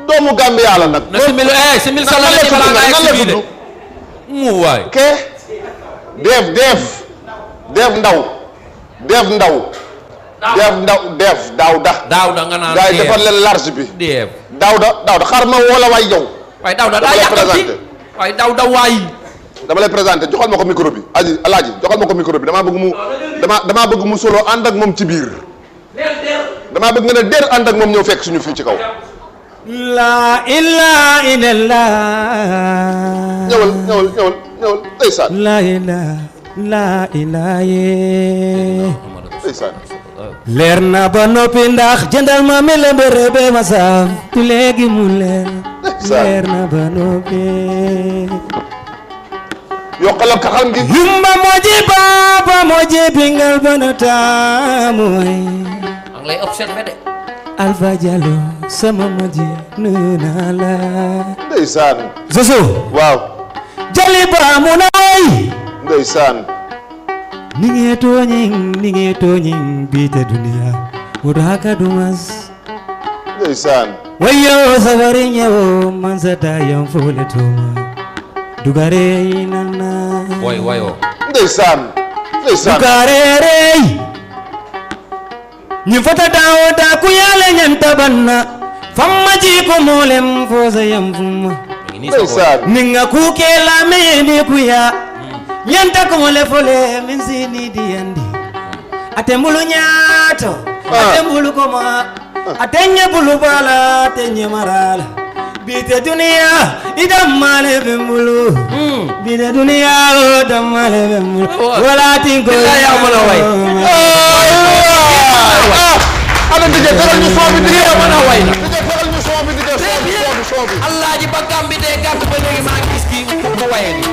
doomu Gambie yàlla nag na simil sa la ne balaa nga expliqué mu waay Dev Daawda nga naan gars yi defar leen large bi Dev Daawda xaar ma woo la waay yow waaye Daawda daa yàqati waaye Daawda waay dama lay présenté joxal ma ko micro bi alaaji joxal ma ko micro bi damaa bëgg mu solo ànd ak moom ci biir damaa bëgg nga ne der ànd ak moom ñëw fekk suñu fii ci kaw la ilaha illallah ñëwal ndeysaan la ilaha ndeysaan leer na ba noppi ndax jëndal ma mi la bërëbe ma saaf léegi mu leer na ba noppi yokkala kaxal ngi yumba moji baba moji bingal bana tamoy ang lay observé de Alpha Diallo sama moji nuyu naa la ndeysaan Zoso waaw jali ba mu nay ndeysaan ni ngee tooñing biite duniya mudaka dumas ndeysaan wayo safari ñëwo man sa tayam fole tuma Dugare nana. Wayo. Ndeysaan. Dugare. Ni fota dawda ku yale nyanta banna. Famma ji ko molem foza yamfuma. Ndeysaan. Ninga ku ke la me ni ku ya. Nyanta ko mole fole min sini diandi. Atembulu nyato. Atembulu koma. Atenye bulu bala, atenye marala. Bite dunia, idamale bembulu. Bite dunia, idamale bembulu. Wala tinko ya mana way. Ala DJ teral ñu soobi DJ mana way. DJ teral ñu soobi DJ soobi. Allah ji ba gambi de gambi ba legi ma gis ki ko waye ni.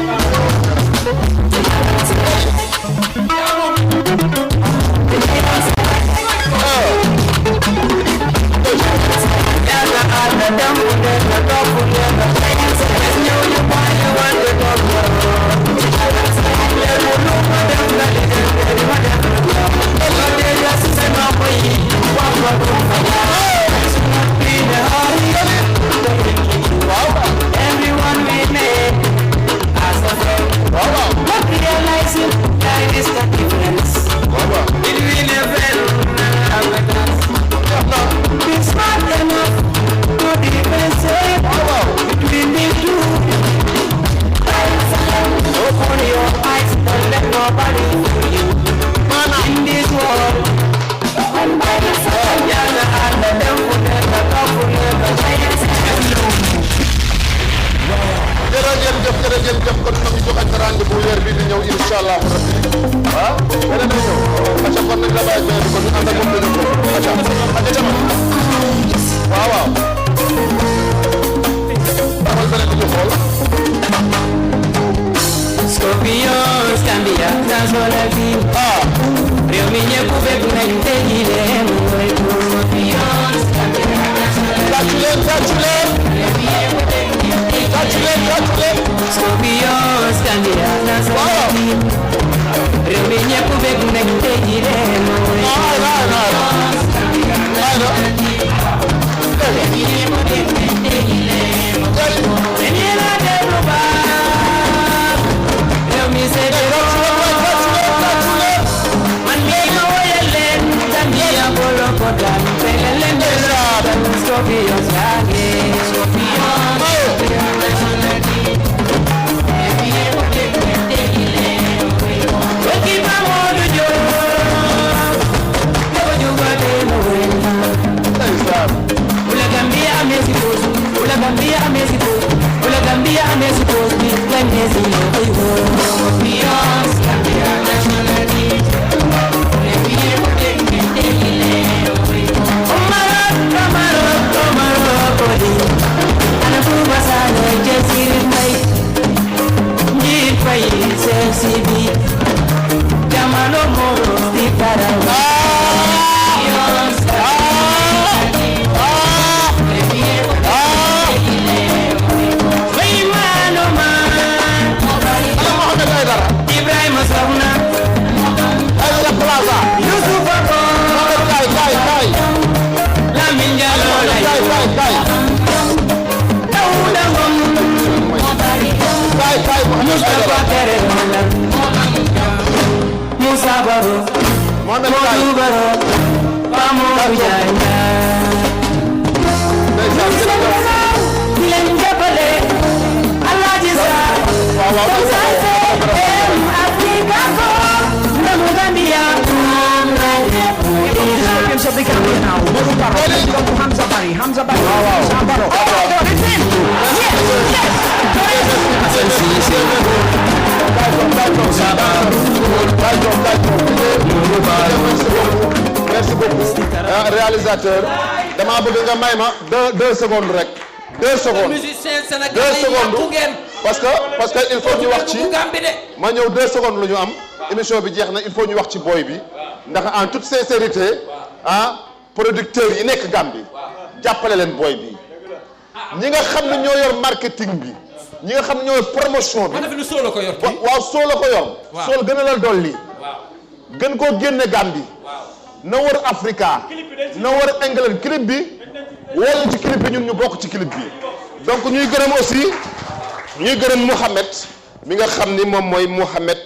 Everyone we made as a friend. Not realizing there is the difference between a friend and a class. Be smart enough to differentiate between the two. Open your eyes, don't let nobody fool you. In this world, one by yourself, you're and the devil never come for jërëjëf kon ñu joxe teranga bu weer bi di ñëw inshallah rabbi beneen ñëw aca kon nag la bàyyi ko ñu ànd ak moom dañu ko aca dama waaw amal beneen ñu xool Scorpions cambia tan sola fin Rio mi ñepp fekk nañ te ji leen mooy Scorpions cambia tan sola Scorpions cambia tan sola fin Rio mi ñepp fekk nañ te ji leen mooy Scorpions cambia tan sola fin Rio mi ñepp fekk nañ te ji leen Merci beaucoup. Réalisateur, dama bëgg nga may ma 2 secondes rek. 2 secondes. Musicien sénégalais parce que il faut ñu wax ci ma ñëw 2 secondes la ñu am émission bi jeex na il faut ñu wax ci boy bi ndax en toute sincérité producteurs yi nekk Gambie jàppale leen boy bi ñi nga xam ne ñoo yor marketing bi ñi nga xam ne ñoo yor promotion bi waaw soo la ko yor sool gën a la dolli gën koo génne Gambie na war Africa na war England clip bi wala ci clip bi ñun ñu bokk ci clip bi donc ñuy gërëm aussi ñuy gërëm Mouhamed mi nga xam ni moom mooy Mouhamed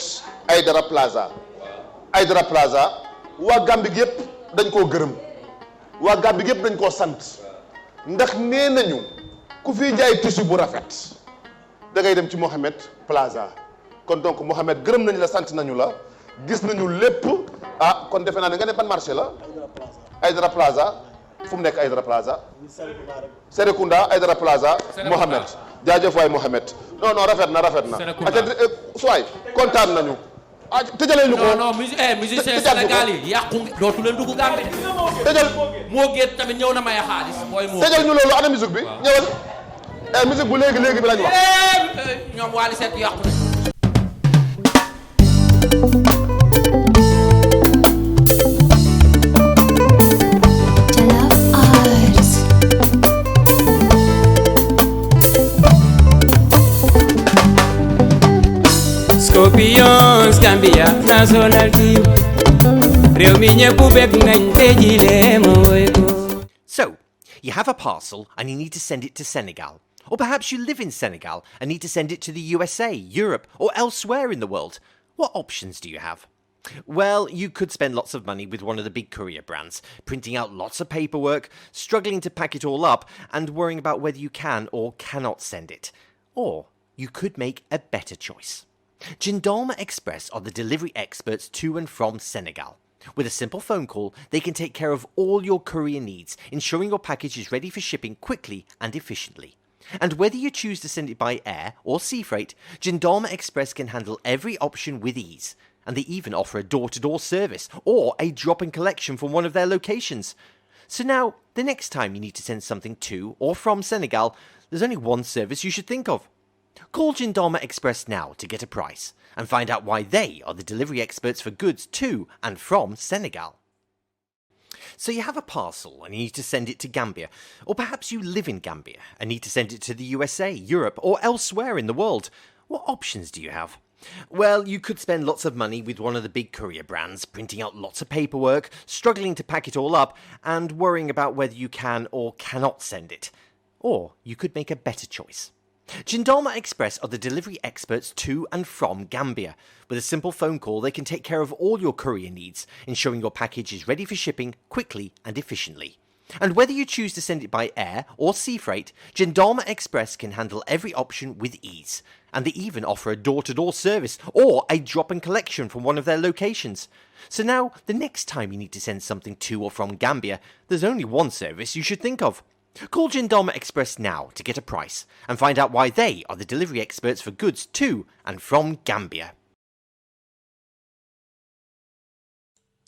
Aïdara Plaza waa Gambie gi yëpp dañ koo gërëm waa Gambie gi yëpp dañ koo sant ndax nee nañu ku fi jaay tissu bu rafet da ngay dem ci Mouhamed Plaza kon donc Mouhamed gërëm nañu la sant nañu la gis nañu lépp kon defe naa ne nga ne ban marché la Aïdara Plaza fu mu nekk Aïdara Plaza Serekunda Aïdara Plaza Mouhamed jaajëf waay Mouhamed non rafet na suwaay kontaan nañu tëjalee ñu ko. non musicien Sénégal yi yàqu dootu leen dugg Gambie. tëjal moo géet tamit ñëw na may xaalis booy moo. tëjal ñu loolu ana musique bi ñëwal. musique bu léegi bi lañu wax. ñoom Wally Seck yàqu na. Scorpions Gambia national team. So, you have a parcel and you need to send it to Senegal. Or perhaps you live in Senegal and need to send it to the USA, Europe, or elsewhere in the world. What options do you have? Well, you could spend lots of money with one of the big courier brands, printing out lots of paperwork, struggling to pack it all up, and worrying about whether you can or cannot send it. Or you could make a better choice. Gendarme Express are the delivery experts to and from Senegal. With a simple phone call, they can take care of all your courier needs, ensuring your package is ready for shipping quickly and efficiently. And whether you choose to send it by air or sea freight, Gendarme Express can handle every option with ease. And they even offer a door-to-door service or a drop-in collection from one of their locations. So now, the next time you need to send something to or from Senegal, there's only one service you should think of. Call Gendarme Express now to get a price and find out why they are the delivery experts for goods to and from Senegal. So you have a parcel and you need to send it to Gambia, or perhaps you live in Gambia and need to send it to the USA, Europe, or elsewhere in the world. What options do you have? Well, you could spend lots of money with one of the big courier brands, printing out lots of paperwork, struggling to pack it all up, and worrying about whether you can or cannot send it. Or you could make a better choice. Gendarme Express are the delivery experts to and from Gambia. With a simple phone call, they can take care of all your courier needs, ensuring your package is ready for shipping quickly and efficiently. And whether you choose to send it by air or sea freight, Gendarme Express can handle every option with ease. And they even offer a door-to-door service or a drop-in collection from one of their locations. So now, the next time you need to send something to or from Gambia, there's only one service you should think of. Call Gendarme Express now to get a price and find out why they are the delivery experts for goods to and from Gambia.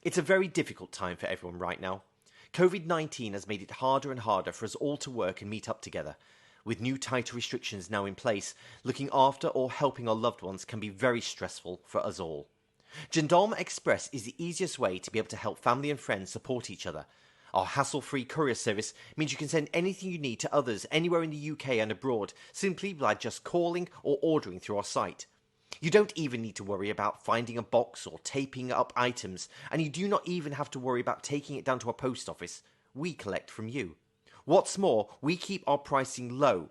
It's a very difficult time for everyone right now. COVID-19 has made it harder and harder for us all to work and meet up together. With new tighter restrictions now in place, looking after or helping our loved ones can be very stressful for us all. Gendarme Express is the easiest way to be able to help family and friends support each other. Our hassle-free courier service means you can send anything you need to others anywhere in the UK and abroad, simply by just calling or ordering through our site. You don't even need to worry about finding a box or taping up items, and you do not even have to worry about taking it down to a post office. We collect from you. What's more, we keep our pricing low.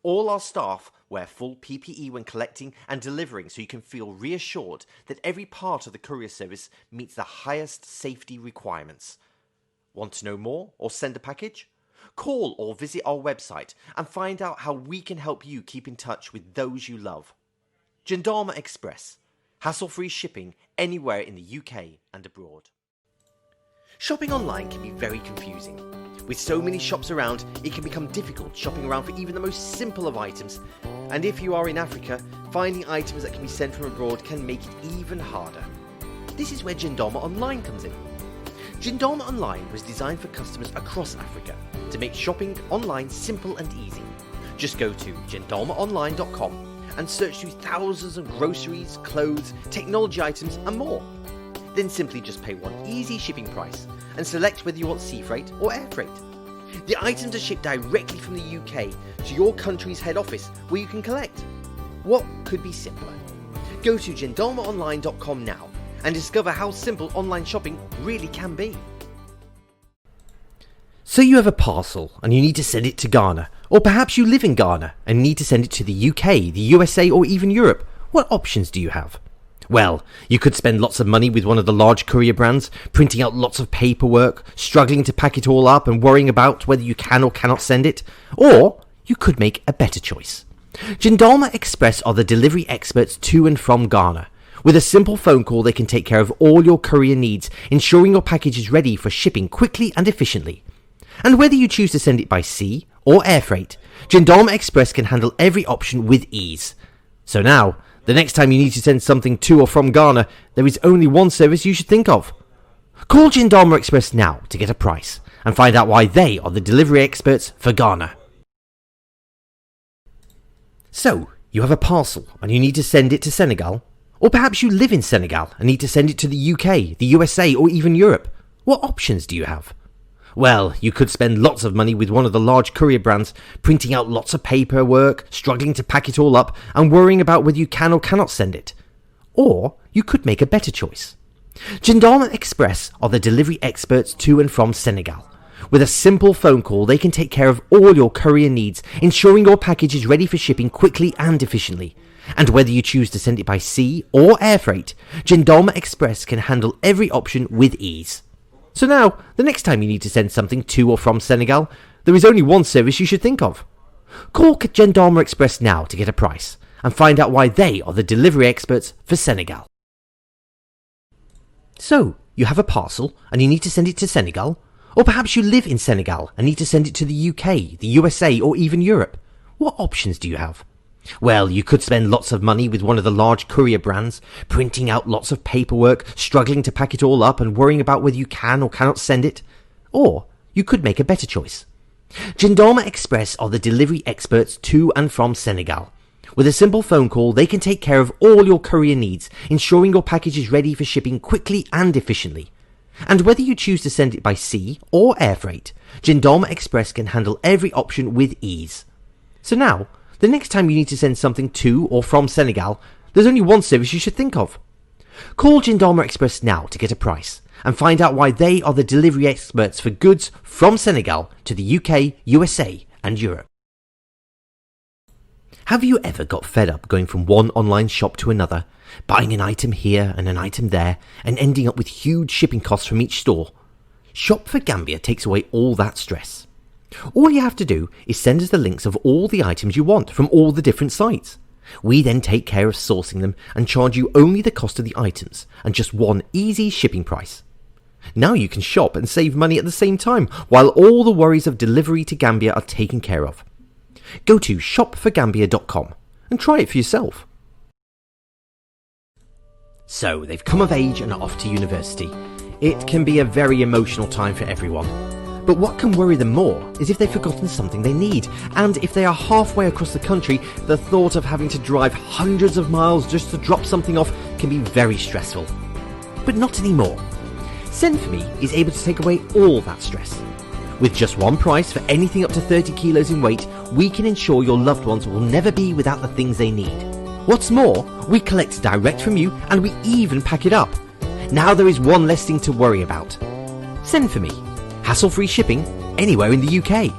All our staff wear full PPE when collecting and delivering, so you can feel reassured that every part of the courier service meets the highest safety requirements. Want to know more or send a package? Call or visit our website and find out how we can help you keep in touch with those you love. Gendarme Express. Hassle-free shipping anywhere in the UK and abroad. Shopping online can be very confusing. With so many shops around, it can become difficult shopping around for even the most simple of items. And if you are in Africa, finding items that can be sent from abroad can make it even harder. This is where Gendarme Online comes in. Gendarme Online was designed for customers across Africa to make shopping online simple and easy. Just go to gendarmeonline.com and search through thousands of groceries, clothes, technology items and more. Then simply just pay one easy shipping price and select whether you want sea freight or air freight. The items are shipped directly from the UK to your country's head office where you can collect. What could be simpler? Go to gendarmeonline.com now and discover how simple online shopping really can be. So you have a parcel and you need to send it to Ghana, Or perhaps you live in Ghana and need to send it to the UK, the USA, or even Europe. What options do you have? Well, you could spend lots of money with one of the large courier brands, printing out lots of paperwork, struggling to pack it all up and worrying about whether you can or cannot send it. Or you could make a better choice. Jindalma Express are the delivery experts to and from Ghana. With a simple phone call, they can take care of all your courier needs, ensuring your package is ready for shipping quickly and efficiently. And whether you choose to send it by sea or air freight, Jindalma Express can handle every option with ease. So now, the next time you need to send something to or from Ghana, there is only one service you should think of. Call Jindalma Express now to get a price and find out why they are the delivery experts for Ghana. So, you have a parcel and you need to send it to Senegal? Or perhaps you live in Senegal and need to send it to the UK, the USA, or even Europe. What options do you have? Well, you could spend lots of money with one of the large courier brands, printing out lots of paperwork, struggling to pack it all up, and worrying about whether you can or cannot send it. Or you could make a better choice. Jindalma Express are the delivery experts to and from Senegal. With a simple phone call, they can take care of all your courier needs, ensuring your package is ready for shipping quickly and efficiently. And whether you choose to send it by sea or air freight, Jindalma Express can handle every option with ease. So now, the next time you need to send something to or from Senegal, there is only one service you should think of. Call Jindalma Express now to get a price and find out why they are the delivery experts for Senegal. So, you have a parcel and you need to send it to Senegal? Or perhaps you live in Senegal and need to send it to the UK, the USA, or even Europe. What options do you have? Well, you could spend lots of money with one of the large courier brands, printing out lots of paperwork, struggling to pack it all up and worrying about whether you can or cannot send it. Or you could make a better choice. Jindalma Express are the delivery experts to and from Senegal. With a simple phone call, they can take care of all your courier needs, ensuring your package is ready for shipping quickly and efficiently. And whether you choose to send it by sea or air freight, Jindalma Express can handle every option with ease. So now, the next time you need to send something to or from Senegal, there's only one service you should think of. Call Jindalma Express now to get a price and find out why they are the delivery experts for goods from Senegal to the UK, USA, and Europe. Have you ever got fed up going from one online shop to another, buying an item here and an item there, and ending up with huge shipping costs from each store? Shop for Gambia takes away all that stress. All you have to do is send us the links of all the items you want from all the different sites. We then take care of sourcing them and charge you only the cost of the items and just one easy shipping price. Now you can shop and save money at the same time, while all the worries of delivery to Gambia are taken care of. Go to shopforgambia.com and try it for yourself. So, they've come of age and are off to university. It can be a very emotional time for everyone. But what can worry them more is if they've forgotten something they need, and if they are halfway across the country, the thought of having to drive hundreds of miles just to drop something off can be very stressful. But not anymore. Send4Me is able to take away all that stress. With just one price for anything up to 30 kilos in weight, we can ensure your loved ones will never be without the things they need. What's more, we collect direct from you and we even pack it up. Now there is one less thing to worry about. Send4Me. Hassle-free shipping anywhere in the UK.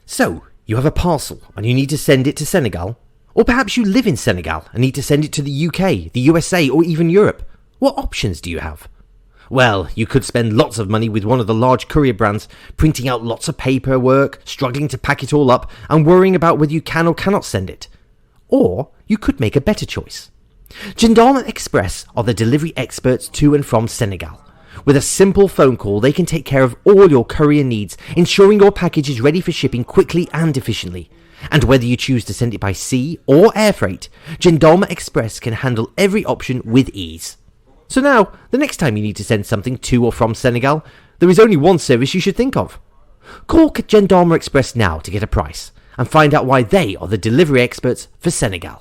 So, you have a parcel and you need to send it to Senegal? Or perhaps you live in Senegal and need to send it to the UK, the USA, or even Europe. What options do you have? Well, you could spend lots of money with one of the large courier brands, printing out lots of paperwork, struggling to pack it all up, and worrying about whether you can or cannot send it. Or you could make a better choice. Jindalma Express are the delivery experts to and from Senegal. With a simple phone call, they can take care of all your courier needs, ensuring your package is ready for shipping quickly and efficiently. And whether you choose to send it by sea or air freight, Jindalma Express can handle every option with ease. So now, the next time you need to send something to or from Senegal, there is only one service you should think of. Call Jindalma Express now to get a price and find out why they are the delivery experts for Senegal.